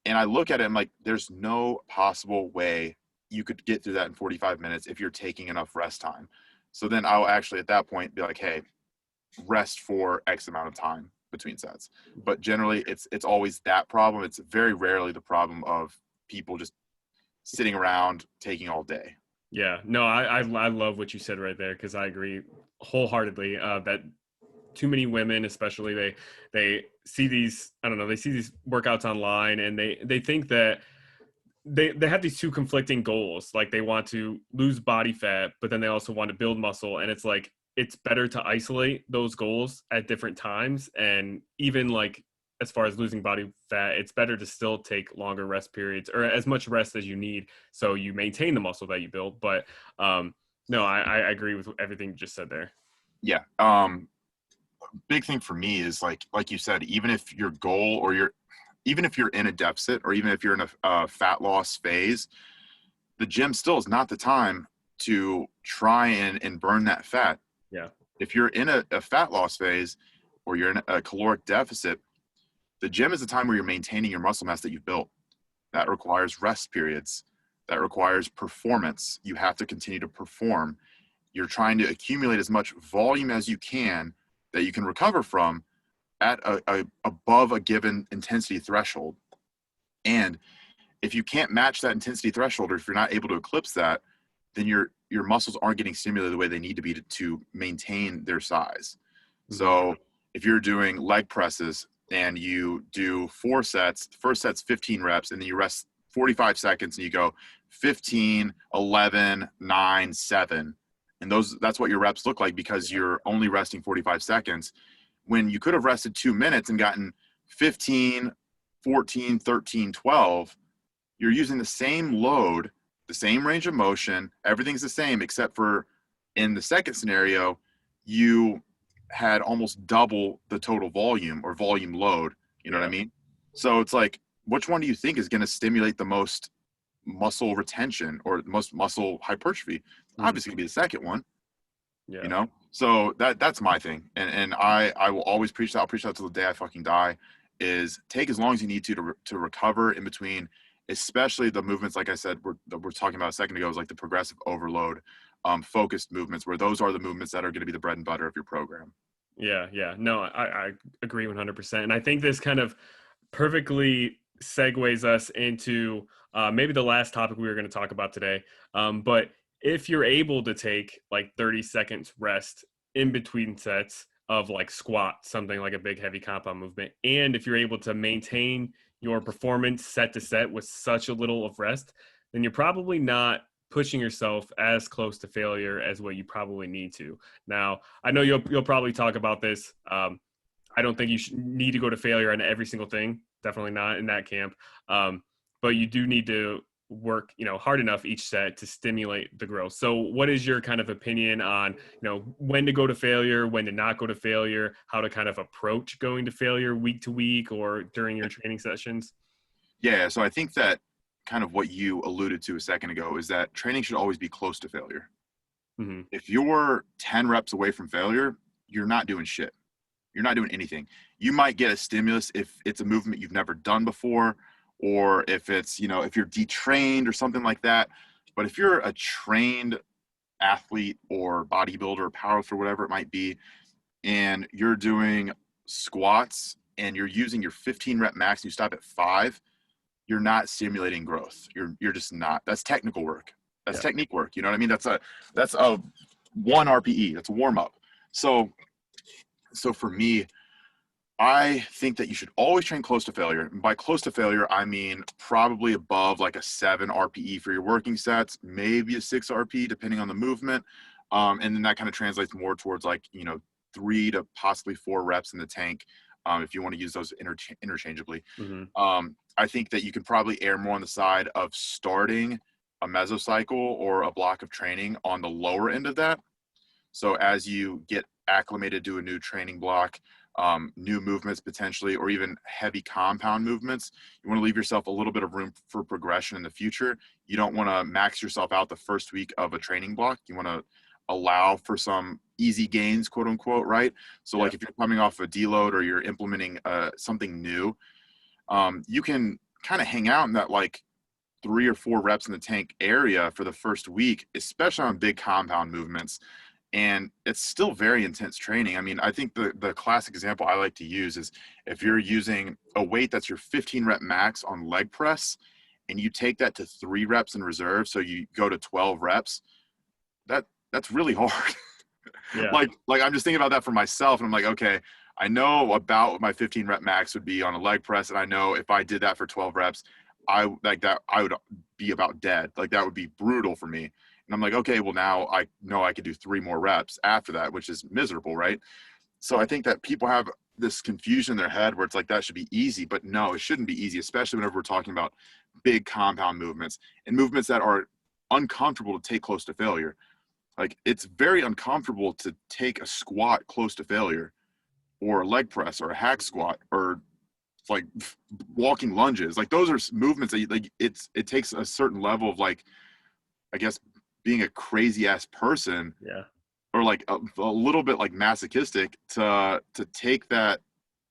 And I look at it, I'm like, there's no possible way you could get through that in 45 minutes if you're taking enough rest time. So then I'll actually at that point be like, hey, rest for X amount of time between sets. But generally it's always that problem. It's very rarely the problem of people just sitting around taking all day. Yeah, no, I love what you said right there, because I agree wholeheartedly that too many women, especially, they see these, I don't know, they see these workouts online, and they think that they have these two conflicting goals. Like they want to lose body fat, but then they also want to build muscle. And it's like, it's better to isolate those goals at different times. And even like, as far as losing body fat, it's better to still take longer rest periods or as much rest as you need, so you maintain the muscle that you build. But no, I agree with everything you just said there. Yeah. Big thing for me is like you said, even if your goal or even if you're in a deficit, or even if you're in a fat loss phase, the gym still is not the time to try and burn that fat. Yeah. If you're in a fat loss phase or you're in a caloric deficit, the gym is the time where you're maintaining your muscle mass that you've built. That requires rest periods. That requires performance. You have to continue to perform. You're trying to accumulate as much volume as you can that you can recover from at above a given intensity threshold. And if you can't match that intensity threshold, or if you're not able to eclipse that, then your muscles aren't getting stimulated the way they need to be to maintain their size. Mm-hmm. So if you're doing leg presses and you do 4 sets, the first set's 15 reps, and then you rest 45 seconds and you go 15, 11, 9, 7. And that's what your reps look like, because you're only resting 45 seconds when you could have rested 2 minutes and gotten 15, 14, 13, 12. You're using the same load, the same range of motion, everything's the same, except for in the second scenario, you had almost double the total volume or volume load. You know what I mean? So it's like, which one do you think is going to stimulate the most muscle retention or the most muscle hypertrophy? Obviously, going to be the second one. Yeah. You know, so that's my thing, and I will always preach that. I'll preach that till the day I fucking die. Is take as long as you need to recover in between, especially the movements like I said we're talking about a second ago, is like the progressive overload, focused movements, where those are the movements that are going to be the bread and butter of your program. Yeah. No, I agree 100%. And I think this kind of perfectly segues us into maybe the last topic we were going to talk about today. But if you're able to take like 30 seconds rest in between sets of like squat, something like a big heavy compound movement, and if you're able to maintain your performance set to set with such a little of rest, then you're probably not pushing yourself as close to failure as what you probably need to. Now, I know you'll probably talk about this. I don't think you should need to go to failure on every single thing. Definitely not in that camp. But you do need to work, hard enough each set to stimulate the growth. So what is your kind of opinion on, when to go to failure, when to not go to failure, how to kind of approach going to failure week to week or during your training sessions? Yeah, so I think that kind of what you alluded to a second ago is that training should always be close to failure. Mm-hmm. If you're 10 reps away from failure, you're not doing shit. You're not doing anything. You might get a stimulus if it's a movement you've never done before, or if it's, if you're detrained or something like that. But if you're a trained athlete or bodybuilder or powerlifter, whatever it might be, and you're doing squats and you're using your 15 rep max and you stop at 5, you're not stimulating growth. You're just not. That's technical work. That's technique work. You know what I mean? That's a 1 RPE. That's a warm up. So for me, I think that you should always train close to failure. And by close to failure, I mean probably above like a 7 RPE for your working sets, maybe a 6 RPE depending on the movement. And then that kind of translates more towards like, 3 to possibly 4 reps in the tank, if you want to use those interchangeably. Mm-hmm. I think that you can probably err more on the side of starting a mesocycle or a block of training on the lower end of that. So as you get acclimated to a new training block, new movements potentially, or even heavy compound movements, you want to leave yourself a little bit of room for progression in the future. You don't want to max yourself out the first week of a training block. You want to allow for some easy gains, quote unquote, right? So like if you're coming off a deload or you're implementing something new, you can kind of hang out in that like 3 or 4 reps in the tank area for the first week, especially on big compound movements. And it's still very intense training. I mean, I think the classic example I like to use is if you're using a weight that's your 15 rep max on leg press and you take that to 3 reps in reserve, so you go to 12 reps, that's really hard. Yeah. Like I'm just thinking about that for myself, and I'm like, okay, I know about what my 15 rep max would be on a leg press, and I know if I did that for 12 reps, I would be about dead. Like that would be brutal for me. And I'm like, okay, well now I know I could do 3 more reps after that, which is miserable, right? So I think that people have this confusion in their head where it's like that should be easy, but no, it shouldn't be easy, especially whenever we're talking about big compound movements and movements that are uncomfortable to take close to failure. Like it's very uncomfortable to take a squat close to failure, or a leg press or a hack squat, or like walking lunges. Like those are movements that like it takes a certain level of like, I guess, being a crazy ass person, Yeah. or like a little bit like masochistic to take that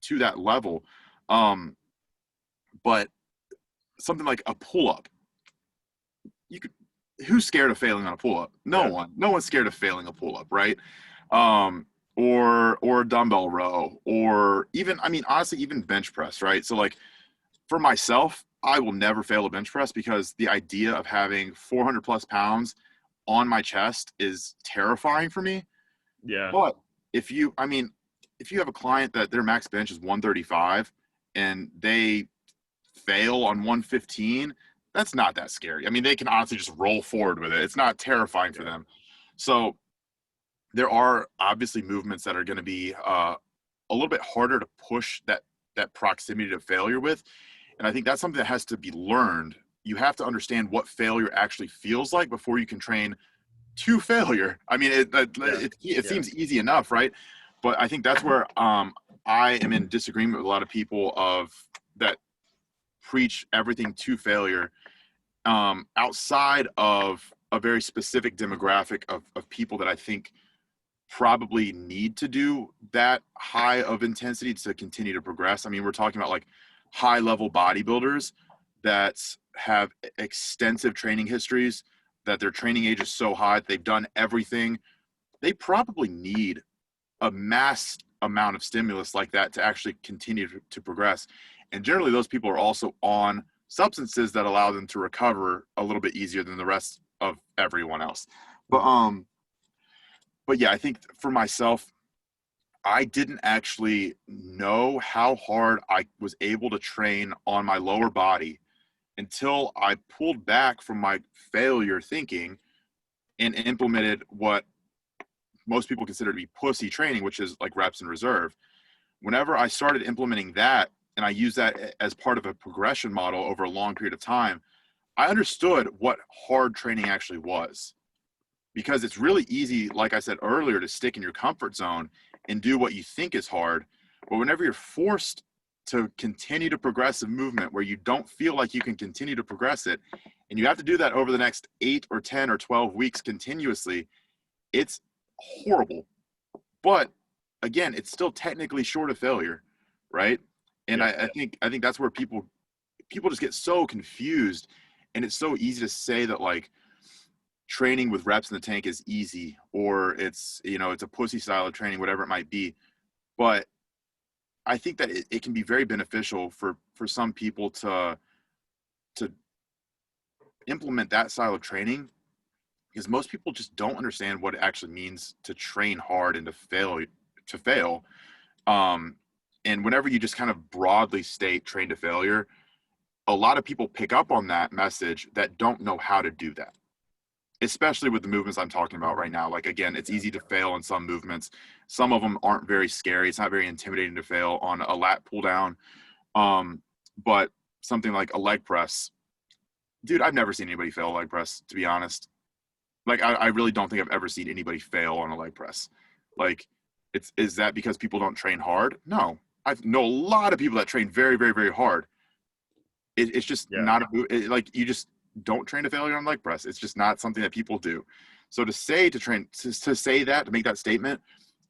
to that level. But something like a pull up, you could, who's scared of failing on a pull up? No one. No one's scared of failing a pull up, right? Or a dumbbell row, or even, I mean, honestly, even bench press, right? So like for myself, I will never fail a bench press because the idea of having 400 plus pounds on my chest is terrifying for me. Yeah. But if you have a client that their max bench is 135 and they fail on 115, that's not that scary. I mean, they can honestly just roll forward with it. It's not terrifying for them. So there are obviously movements that are going to be a little bit harder to push that proximity to failure with. And I think that's something that has to be learned. You have to understand what failure actually feels like before you can train to failure. I mean, Yeah. it Yeah. seems easy enough, right? But I think that's where I am in disagreement with a lot of people of that preach everything to failure, outside of a very specific demographic of people that I think probably need to do that high of intensity to continue to progress. I mean, we're talking about like high level bodybuilders that have extensive training histories, that their training age is so high, they've done everything. They probably need a mass amount of stimulus like that to actually continue to progress. And generally, those people are also on substances that allow them to recover a little bit easier than the rest of everyone else. But yeah, I think for myself, I didn't actually know how hard I was able to train on my lower body until I pulled back from my failure thinking and implemented what most people consider to be pussy training, which is like reps and reserve. Whenever I started implementing that and I used that as part of a progression model over a long period of time, I understood what hard training actually was. Because it's really easy, like I said earlier, to stick in your comfort zone and do what you think is hard. But whenever you're forced to continue to progress a movement where you don't feel like you can continue to progress it, and you have to do that over the next 8 or 10 or 12 weeks continuously, it's horrible. But again, it's still technically short of failure, right? And Yeah. I think that's where people just get so confused, and it's so easy to say that like training with reps in the tank is easy, or it's, you know, it's a pussy style of training, whatever it might be. But I think that it can be very beneficial for some people to implement that style of training, because most people just don't understand what it actually means to train hard and to fail. um and whenever you just kind of broadly state train to failure, a lot of people pick up on that message that don't know how to do that, especially with the movements I'm talking about right now. Like, again, it's easy to fail in some movements. Some of them aren't very scary. It's not very intimidating to fail on a lat pull down. But something like a leg press, dude, I've never seen anybody fail a leg press, to be honest. Like, I really don't think I've ever seen anybody fail on a leg press. Like, is that because people don't train hard? No. I know a lot of people that train very, very, very hard. It's just Yeah. not like, you just don't train to failure on leg press. It's just not something that people do. So to say to say that, to make that statement,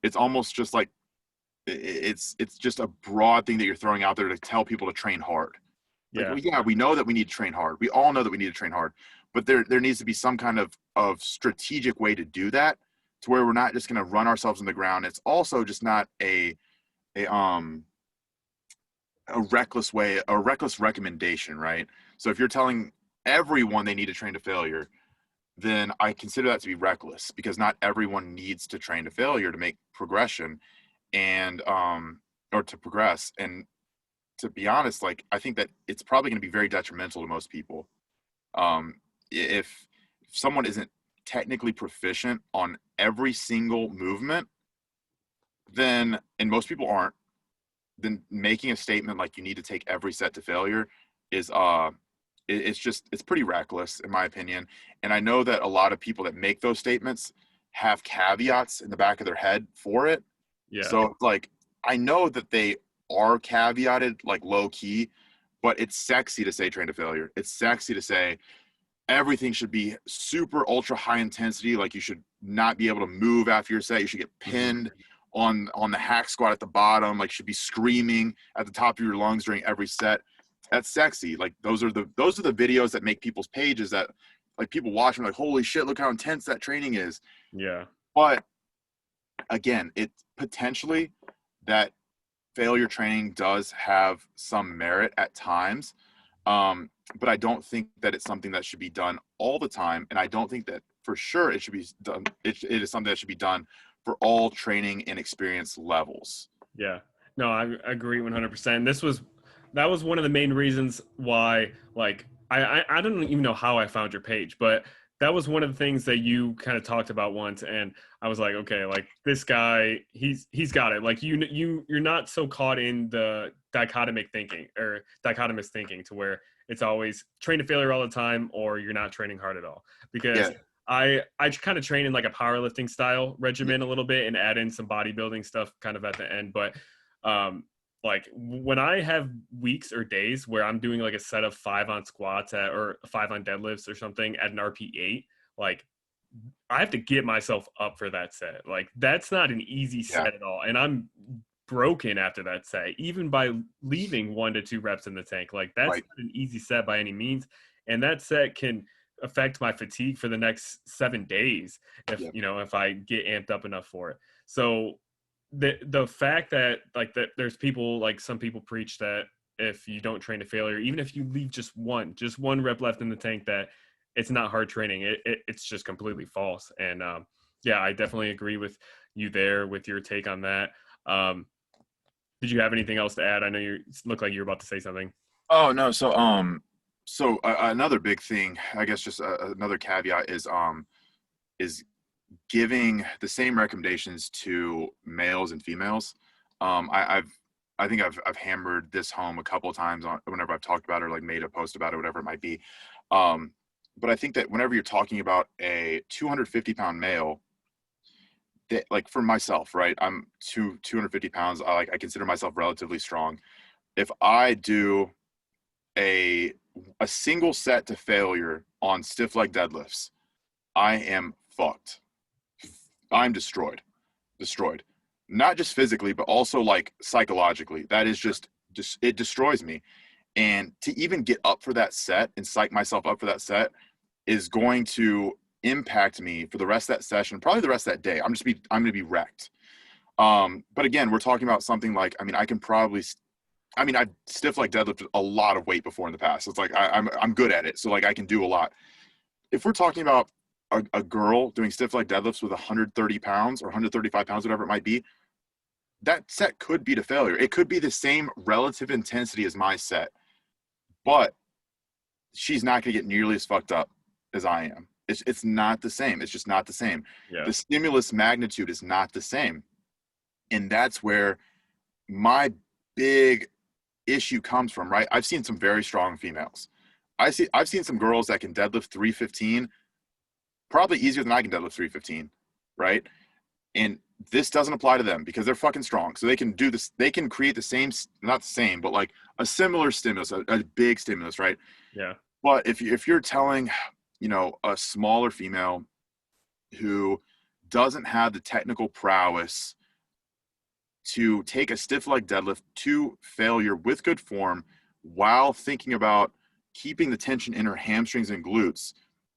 it's almost just like it's just a broad thing that you're throwing out there to tell people to train hard. Like, Yeah. well, yeah, we know that we need to train hard. We all know that we need to train hard, but there needs to be some kind of strategic way to do that, to where we're not just going to run ourselves in the ground. It's also just not a a reckless way, a reckless recommendation, right? So if you're telling everyone they need to train to failure, then I consider that to be reckless, because not everyone needs to train to failure to make progression, and or to progress. And to be honest, like, I think that it's probably going to be very detrimental to most people. If someone isn't technically proficient on every single movement, then, and most people aren't, then making a statement like you need to take every set to failure is it's pretty reckless, in my opinion. And I know that a lot of people that make those statements have caveats in the back of their head for it. Yeah. So like, I know that they are caveated, like low key, but it's sexy to say train to failure. It's sexy to say everything should be super ultra high intensity. Like, you should not be able to move after your set. You should get pinned on the hack squat at the bottom. Like, you should be screaming at the top of your lungs during every set. That's sexy. Like, those are the videos that make people's pages, that like people watch them like, holy shit, look how intense that training is. Yeah. But again, it potentially, that failure training does have some merit at times. But I don't think that it's something that should be done all the time. And I don't think that for sure it should be done. It is something that should be done for all training and experience levels. Yeah. No, I agree 100%. That was one of the main reasons why, like, I don't even know how I found your page, but that was one of the things that you kind of talked about once, and I was like, okay, like this guy, he's got it. Like you're not so caught in the dichotomous thinking to where it's always train to failure all the time, or you're not training hard at all. Because Yeah. I kind of train in like a powerlifting style Yeah. regimen a little bit and add in some bodybuilding stuff kind of at the end, but like when I have weeks or days where I'm doing like a set of 5 on squats or 5 on deadlifts or something at an RP8, like I have to get myself up for that set. Like that's not an easy Yeah. set at all. And I'm broken after that set, even by leaving 1 to 2 reps in the tank. Like that's Right. not an easy set by any means. And that set can affect my fatigue for the next 7 days Yeah. if I get amped up enough for it. So the fact that like that there's people, like some people preach that if you don't train to failure, even if you leave just one rep left in the tank, that it's not hard training. It's just completely false. And yeah, I definitely agree with you there with your take on that. Did you have anything else to add? I know you look like you're about to say something. Oh no. So another big thing, I guess, just another caveat is giving the same recommendations to males and females. I think I've hammered this home a couple of times on whenever I've talked about it or like made a post about it, whatever it might be. But I think that whenever you're talking about a 250-pound male, that, like, for myself, right? I'm 250 pounds. I consider myself relatively strong. If I do a single set to failure on stiff leg deadlifts, I am fucked. I'm destroyed. Not just physically, but also like psychologically. That is just it destroys me. And to even get up for that set and psych myself up for that set is going to impact me for the rest of that session, probably the rest of that day. I'm going to be wrecked. But again, we're talking about something like, I mean, I stiff leg deadlifted a lot of weight before in the past. It's like I'm good at it, so like I can do a lot. If we're talking about a girl doing stiff leg deadlifts with 130 pounds or 135 pounds, whatever it might be, that set could be to failure. It could be the same relative intensity as my set, but she's not going to get nearly as fucked up as I am. It's not the same. It's just not the same. Yeah. The stimulus magnitude is not the same. And that's where my big issue comes from, right? I've seen some very strong females. I've seen some girls that can deadlift 315 probably easier than I can deadlift 315, right? And this doesn't apply to them because they're fucking strong. So they can do this. They can create the same, not the same, but like a similar stimulus, a big stimulus, right? Yeah. But if you're telling, a smaller female who doesn't have the technical prowess to take a stiff leg deadlift to failure with good form while thinking about keeping the tension in her hamstrings and glutes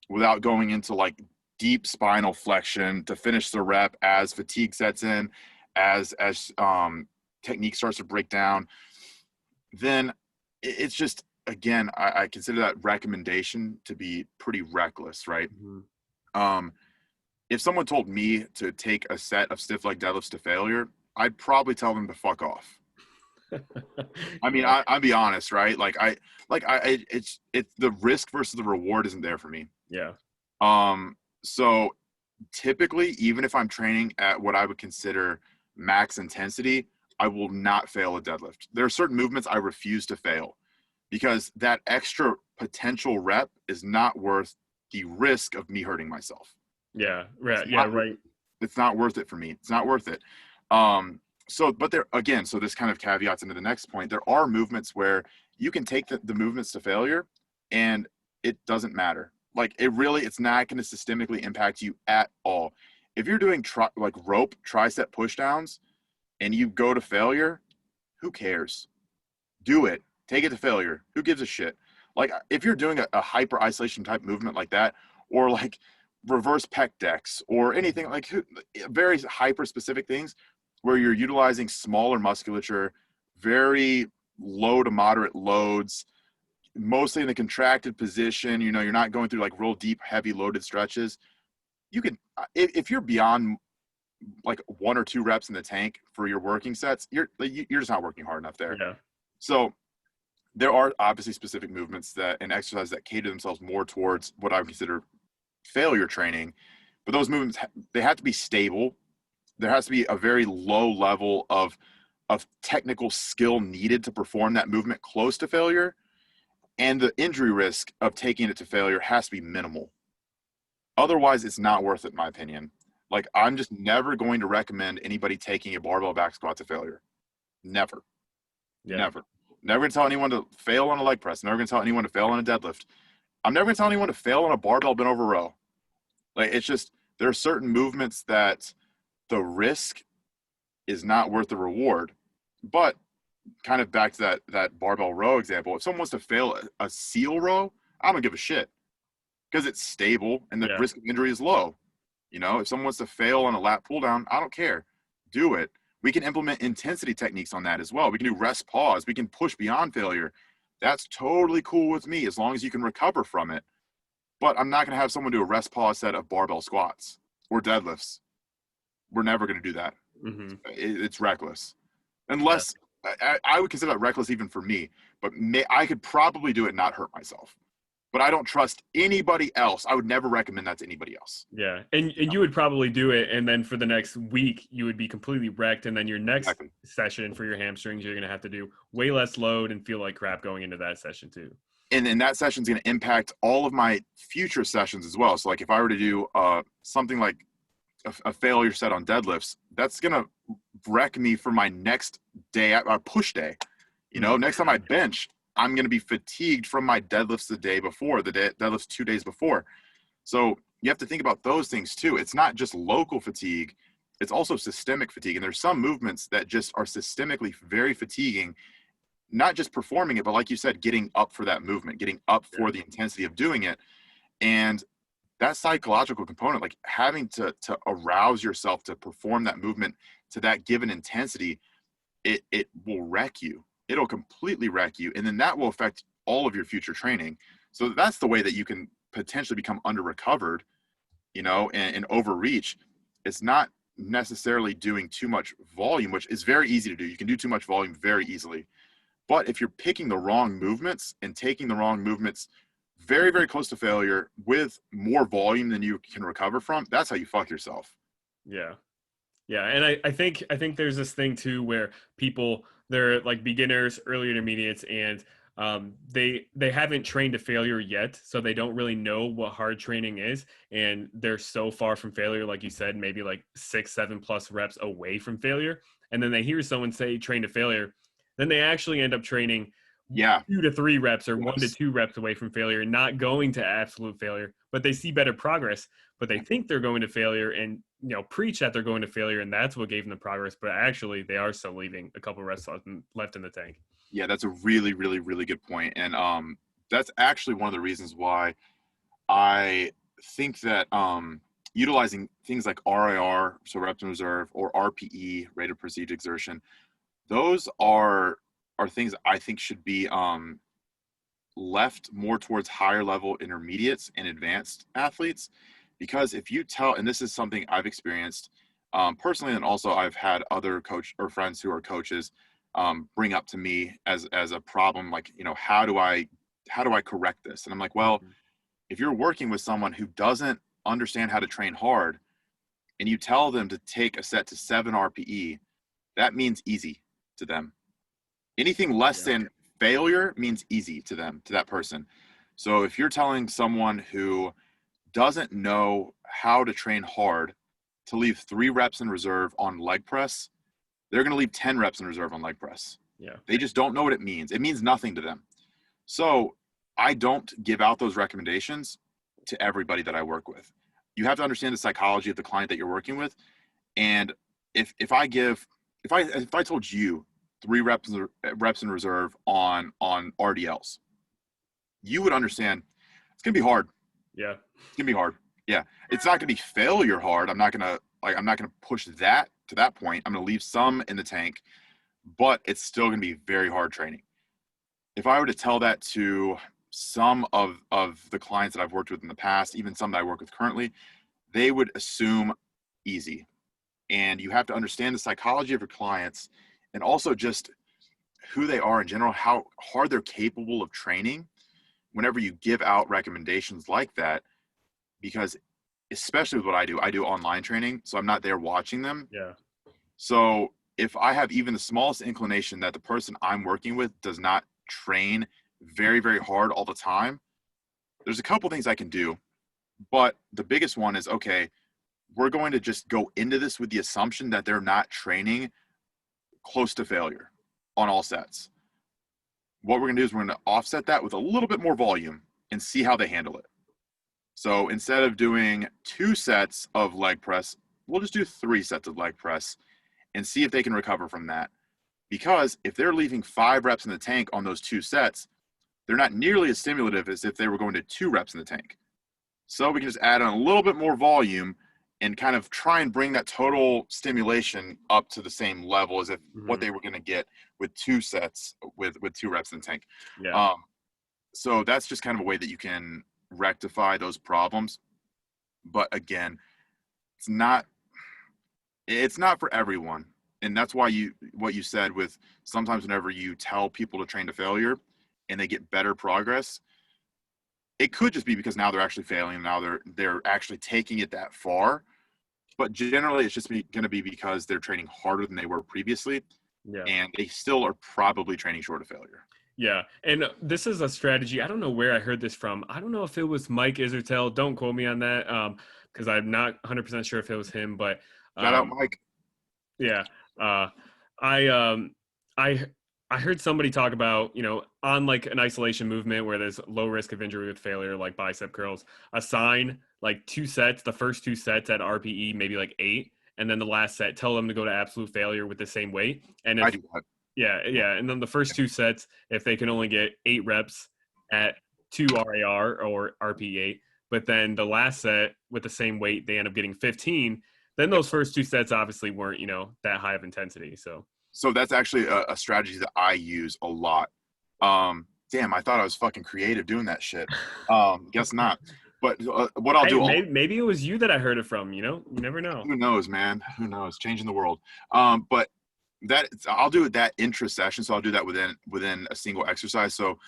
without going into like deep spinal flexion to finish the rep as fatigue sets in, as technique starts to break down, then it's just, again, I consider that recommendation to be pretty reckless, right? Mm-hmm. If someone told me to take a set of stiff leg deadlifts to failure, I'd probably tell them to fuck off. I mean, Yeah. I'll be honest, right? It's the risk versus the reward isn't there for me. Yeah. So typically, even if I'm training at what I would consider max intensity, I will not fail a deadlift. There are certain movements I refuse to fail because that extra potential rep is not worth the risk of me hurting myself. Yeah. Right. Yeah. Right. It's not worth it for me. It's not worth it. But there again, so this kind of caveats into the next point. There are movements where you can take the movements to failure and it doesn't matter. Like it's not going to systemically impact you at all. If you're doing like rope tricep pushdowns and you go to failure, who cares? Do it. Take it to failure. Who gives a shit? Like if you're doing a hyper isolation type movement like that, or like reverse pec decks or anything like very hyper specific things where you're utilizing smaller musculature, very low to moderate loads, mostly in a contracted position, you're not going through like real deep, heavy loaded stretches. You can, if you're beyond like 1 or 2 reps in the tank for your working sets, you're just not working hard enough there. Yeah. So there are obviously specific movements and exercises that cater themselves more towards what I would consider failure training, but those movements, they have to be stable. There has to be a very low level of technical skill needed to perform that movement close to failure. And the injury risk of taking it to failure has to be minimal. Otherwise, it's not worth it, in my opinion. Like, I'm just never going to recommend anybody taking a barbell back squat to failure. Never. Yeah. Never. Never going to tell anyone to fail on a leg press. Never going to tell anyone to fail on a deadlift. I'm never going to tell anyone to fail on a barbell bent over row. Like, it's just, there are certain movements that the risk is not worth the reward. But kind of back to that barbell row example, if someone wants to fail a seal row, I don't give a shit because it's stable and the risk of injury is low. You know, if someone wants to fail on a lat pull down, I don't care. Do it. We can implement intensity techniques on that as well. We can do rest pause. We can push beyond failure. That's totally cool with me as long as you can recover from it. But I'm not going to have someone do a rest pause set of barbell squats or deadlifts. We're never going to do that. Mm-hmm. It's reckless. Unless I would consider that reckless even for me. But I could probably do it and not hurt myself. But I don't trust anybody else. I would never recommend that to anybody else. Yeah. And you would probably do it. And then for the next week, you would be completely wrecked. And then your next session for your hamstrings, you're going to have to do way less load and feel like crap going into that session too. And that session is going to impact all of my future sessions as well. So like if I were to do something like a failure set on deadlifts, that's going to wreck me for my next day, push day. You know, next time I bench, I'm going to be fatigued from my deadlifts the day before, deadlifts 2 days before. So you have to think about those things too. It's not just local fatigue, it's also systemic fatigue. And there's some movements that just are systemically very fatiguing, not just performing it, but like you said, getting up for that movement, getting up for the intensity of doing it. And that psychological component, like having to arouse yourself to perform that movement to that given intensity, it will wreck you. It'll completely wreck you. And then that will affect all of your future training. So that's the way that you can potentially become under recovered, you know, and overreach. It's not necessarily doing too much volume, which is very easy to do. You can do too much volume very easily. But if you're picking the wrong movements and taking the wrong movements very, very close to failure with more volume than you can recover from, that's how you fuck yourself. Yeah. Yeah. And I think there's this thing too, where people, they're like beginners, early intermediates, and they haven't trained to failure yet. So they don't really know what hard training is. And they're so far from failure, like you said, maybe like 6-7+ reps away from failure. And then they hear someone say train to failure. Then they actually end up training 2 to 3 reps or 1 to 2 reps away from failure, not going to absolute failure, but they see better progress, but they think they're going to failure and, you know, preach that they're going to failure. And that's what gave them the progress. But actually they are still leaving a couple reps left in the tank. Yeah, that's a really, really, really good point. And that's actually one of the reasons why I think that utilizing things like RIR, so reps in reserve, or RPE, rate of perceived exertion, those are things I think should be left more towards higher level intermediates and advanced athletes. Because if you tell, and this is something I've experienced personally, and also I've had other coach or friends who are coaches bring up to me as a problem, like, you know, how do I correct this? And I'm like, well, if you're working with someone who doesn't understand how to train hard and you tell them to take a set to 7 RPE, that means easy to them. Anything less than failure means easy to them, to that person. So if you're telling someone who doesn't know how to train hard to leave 3 reps in reserve on leg press, they're going to leave 10 reps in reserve on leg press. Yeah. They just don't know what it means. It means nothing to them. So I don't give out those recommendations to everybody that I work with. You have to understand the psychology of the client that you're working with. And if I told you 3 reps in reserve on RDLs, you would understand it's going to be hard. Yeah. It's going to be hard. Yeah. It's not going to be failure hard. I'm not going to push that to that point. I'm going to leave some in the tank, but it's still going to be very hard training. If I were to tell that to some of the clients that I've worked with in the past, even some that I work with currently, they would assume easy. And you have to understand the psychology of your clients and also just who they are in general, how hard they're capable of training. Whenever you give out recommendations like that, because especially with what I do online training, so I'm not there watching them. Yeah. So if I have even the smallest inclination that the person I'm working with does not train very, very hard all the time, there's a couple things I can do. But the biggest one is, okay, we're going to just go into this with the assumption that they're not training close to failure on all sets. What we're going to do is we're going to offset that with a little bit more volume and see how they handle it. So instead of doing 2 sets of leg press, we'll just do 3 sets of leg press and see if they can recover from that. Because if they're leaving 5 reps in the tank on those 2 sets, they're not nearly as stimulative as if they were going to 2 reps in the tank. So we can just add on a little bit more volume and kind of try and bring that total stimulation up to the same level as if what they were going to get with 2 sets with 2 reps in the tank. Yeah. So that's just kind of a way that you can rectify those problems. But again, it's not for everyone. And that's why what you said with sometimes whenever you tell people to train to failure and they get better progress, it could just be because now they're actually failing. Now they're actually taking it that far. But generally, it's just going to be because they're training harder than they were previously. Yeah. And they still are probably training short of failure. Yeah. And this is a strategy. I don't know where I heard this from. I don't know if it was Mike Isertel. Don't quote me on that, because I'm not 100% sure if it was him. But Shout out, Mike. yeah. I I heard somebody talk about, on like an isolation movement where there's low risk of injury with failure, like bicep curls, assign like 2 sets, the first 2 sets at RPE, maybe like 8, and then the last set, tell them to go to absolute failure with the same weight. And I if, do that. yeah. And then the first 2 sets, if they can only get 8 reps at 2 RAR or RPE 8, but then the last set with the same weight, they end up getting 15. Then those first 2 sets obviously weren't, that high of intensity. So that's actually a strategy that I use a lot. Damn, I thought I was fucking creative doing that shit. Guess not. But what I'll Hey, do, maybe it was you that I heard it from, you never know. who knows, man? Who knows? Changing the world. But I'll do that intra-session. So I'll do that within a single exercise. So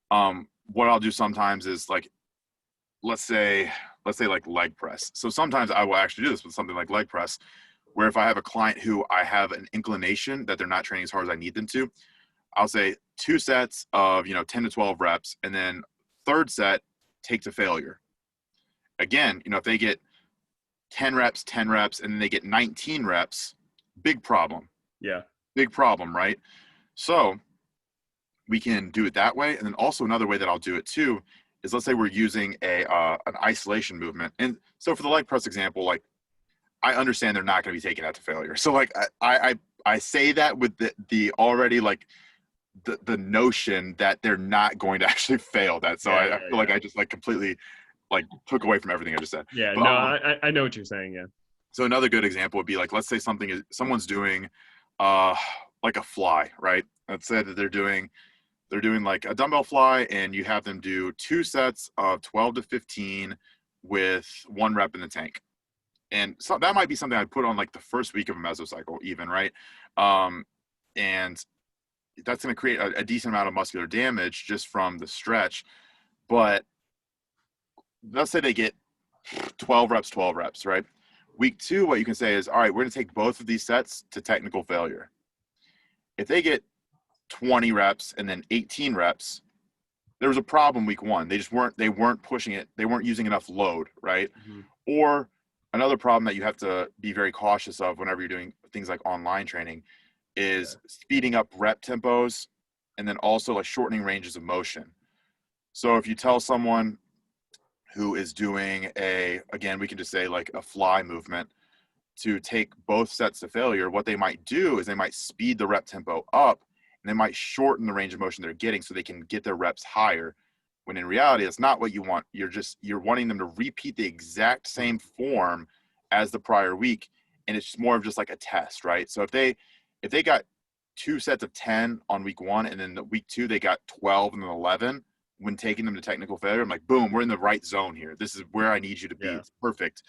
what I'll do sometimes is like, let's say like leg press. So sometimes I will actually do this with something like leg press, where if I have a client who I have an inclination that they're not training as hard as I need them to, I'll say 2 sets of 10 to 12 reps, and then 3rd set, take to failure. Again, if they get 10 reps, and then they get 19 reps, big problem. Yeah. Big problem, right? So we can do it that way. And then also another way that I'll do it too is, let's say we're using an isolation movement. And so for the leg press example, like, I understand they're not going to be taking that to failure. So like I say that with the already like the notion that they're not going to actually fail that. So I feel like I just like completely like took away from everything I just said. Yeah, But, no, I know what you're saying. Yeah. So another good example would be like, let's say someone's doing like a fly, right? Let's say that they're doing like a dumbbell fly, and you have them do 2 sets of 12 to 15 with 1 rep in the tank. And so that might be something I'd put on like the first week of a mesocycle even, right? And that's going to create a decent amount of muscular damage just from the stretch. But let's say they get 12 reps, right? Week 2, what you can say is, all right, we're going to take both of these sets to technical failure. If they get 20 reps and then 18 reps, there was a problem week 1. They weren't pushing it. They weren't using enough load, right? Mm-hmm. Or another problem that you have to be very cautious of whenever you're doing things like online training is speeding up rep tempos, and then also like shortening ranges of motion. So if you tell someone who is doing again, we can just say like a fly movement, to take both sets to failure, what they might do is they might speed the rep tempo up, and they might shorten the range of motion they're getting so they can get their reps higher, when in reality, that's not what you want. You're wanting them to repeat the exact same form as the prior week. And it's more of just like a test, right? So if they got 2 sets of 10 on week 1, and then the week 2, they got 12 and then 11, when taking them to technical failure, I'm like, boom, we're in the right zone here. This is where I need you to be. Yeah. It's perfect.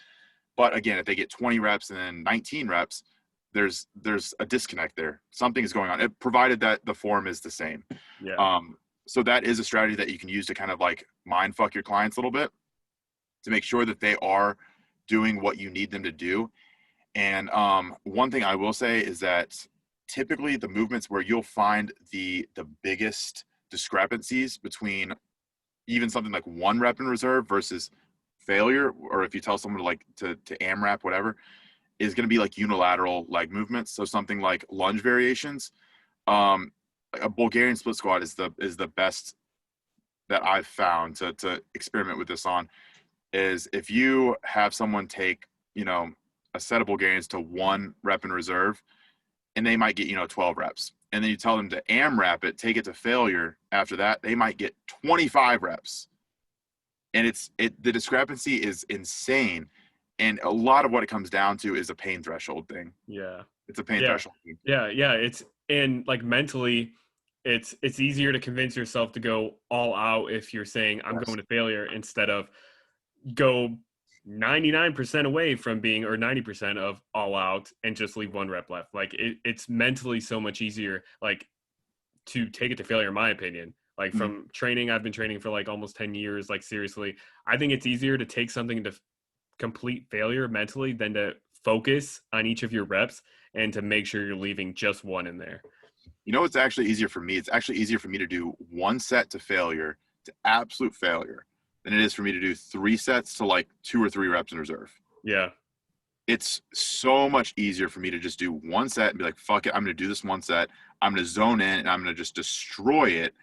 But again, if they get 20 reps and then 19 reps, there's a disconnect there. Something is going on, provided that the form is the same. Yeah. So that is a strategy that you can use to kind of like mind fuck your clients a little bit, to make sure that they are doing what you need them to do. And one thing I will say is that typically the movements where you'll find the biggest discrepancies between even something like 1 rep in reserve versus failure, or if you tell someone to AMRAP, whatever, is going to be like unilateral leg movements. So something like lunge variations. A Bulgarian split squat is the best that I've found to experiment with this on. Is if you have someone take, a set of Bulgarians to 1 rep in reserve, and they might get, 12 reps. And then you tell them to AMRAP it, take it to failure. After that, they might get 25 reps. And the discrepancy is insane. And a lot of what it comes down to is a pain threshold thing. Yeah. It's a pain Yeah. threshold thing. Yeah. And like mentally, it's easier to convince yourself to go all out if you're saying I'm going to failure instead of go 99% away from being, or 90% of all out and just leave 1 rep left. Like it's mentally so much easier, like, to take it to failure, in my opinion. Like from training, I've been training for like almost 10 years. Like seriously, I think it's easier to take something to complete failure mentally than to focus on each of your reps and to make sure you're leaving just 1 in there. It's actually easier for me. It's actually easier for me to do 1 set to failure, to absolute failure, than it is for me to do 3 sets to like 2 or 3 reps in reserve. Yeah. It's so much easier for me to just do 1 set and be like, fuck it, I'm going to do this 1 set. I'm going to zone in and I'm going to just destroy it,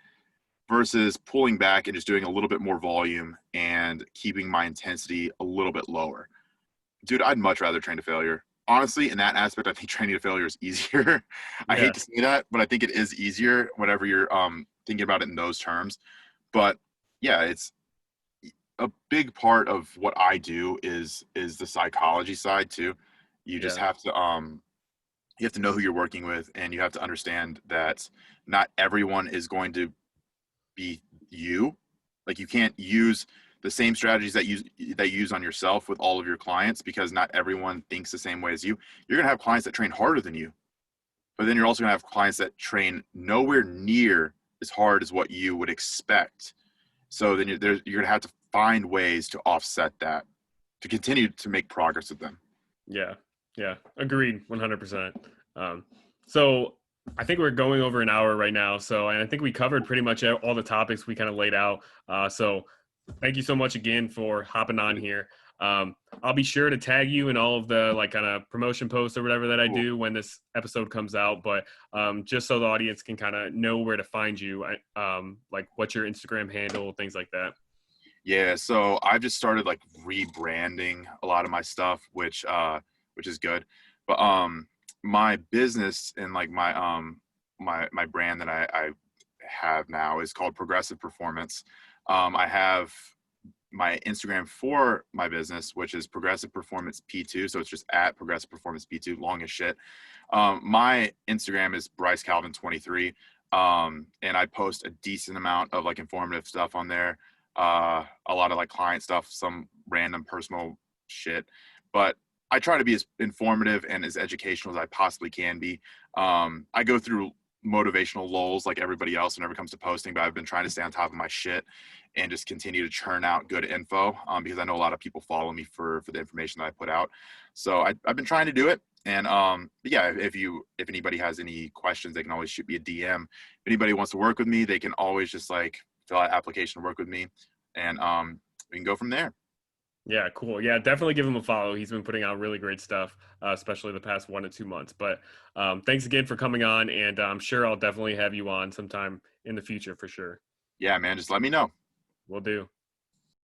versus pulling back and just doing a little bit more volume and keeping my intensity a little bit lower. Dude, I'd much rather train to failure. Honestly, in that aspect, I think training to failure is easier. I hate to say that, but I think it is easier whenever you're thinking about it in those terms. But yeah, it's a big part of what I do is the psychology side too. You just have to you have to know who you're working with, and you have to understand that not everyone is going to be you. Like you can't use the same strategies that you use on yourself with all of your clients, because not everyone thinks the same way as you. You're going to have clients that train harder than you, but then you're also going to have clients that train nowhere near as hard as what you would expect. So then you're going to have to find ways to offset that, to continue to make progress with them. Yeah. Agreed. 100%. So I think we're going over an hour right now. So, and I think we covered pretty much all the topics we kind of laid out. So thank you so much again for hopping on here. I'll be sure to tag you in all of the like kind of promotion posts or whatever that I do when this episode comes out. But just so the audience can kind of know where to find you, like what's your Instagram handle, things like that. Yeah, so I've just started like rebranding a lot of my stuff, which is good. But my business and like my brand that I have now is called Progressive Performance. I have my Instagram for my business, which is Progressive Performance P2. So it's just at Progressive Performance P2, long as shit. My Instagram is Bryce Calvin 23. And I post a decent amount of like informative stuff on there. A lot of like client stuff, some random personal shit, but I try to be as informative and as educational as I possibly can be. I go through motivational lulls like everybody else whenever it comes to posting, but I've been trying to stay on top of my shit and just continue to churn out good info, because I know a lot of people follow me for the information that I put out. So I've been trying to do it. And yeah, if anybody has any questions, they can always shoot me a DM. If anybody wants to work with me, they can always just like fill out an application to work with me, and we can go from there. Yeah, cool. Yeah, definitely give him a follow. He's been putting out really great stuff, especially the past 1 to 2 months. But thanks again for coming on, and I'm sure I'll definitely have you on sometime in the future for sure. Yeah, man, just let me know. Will do.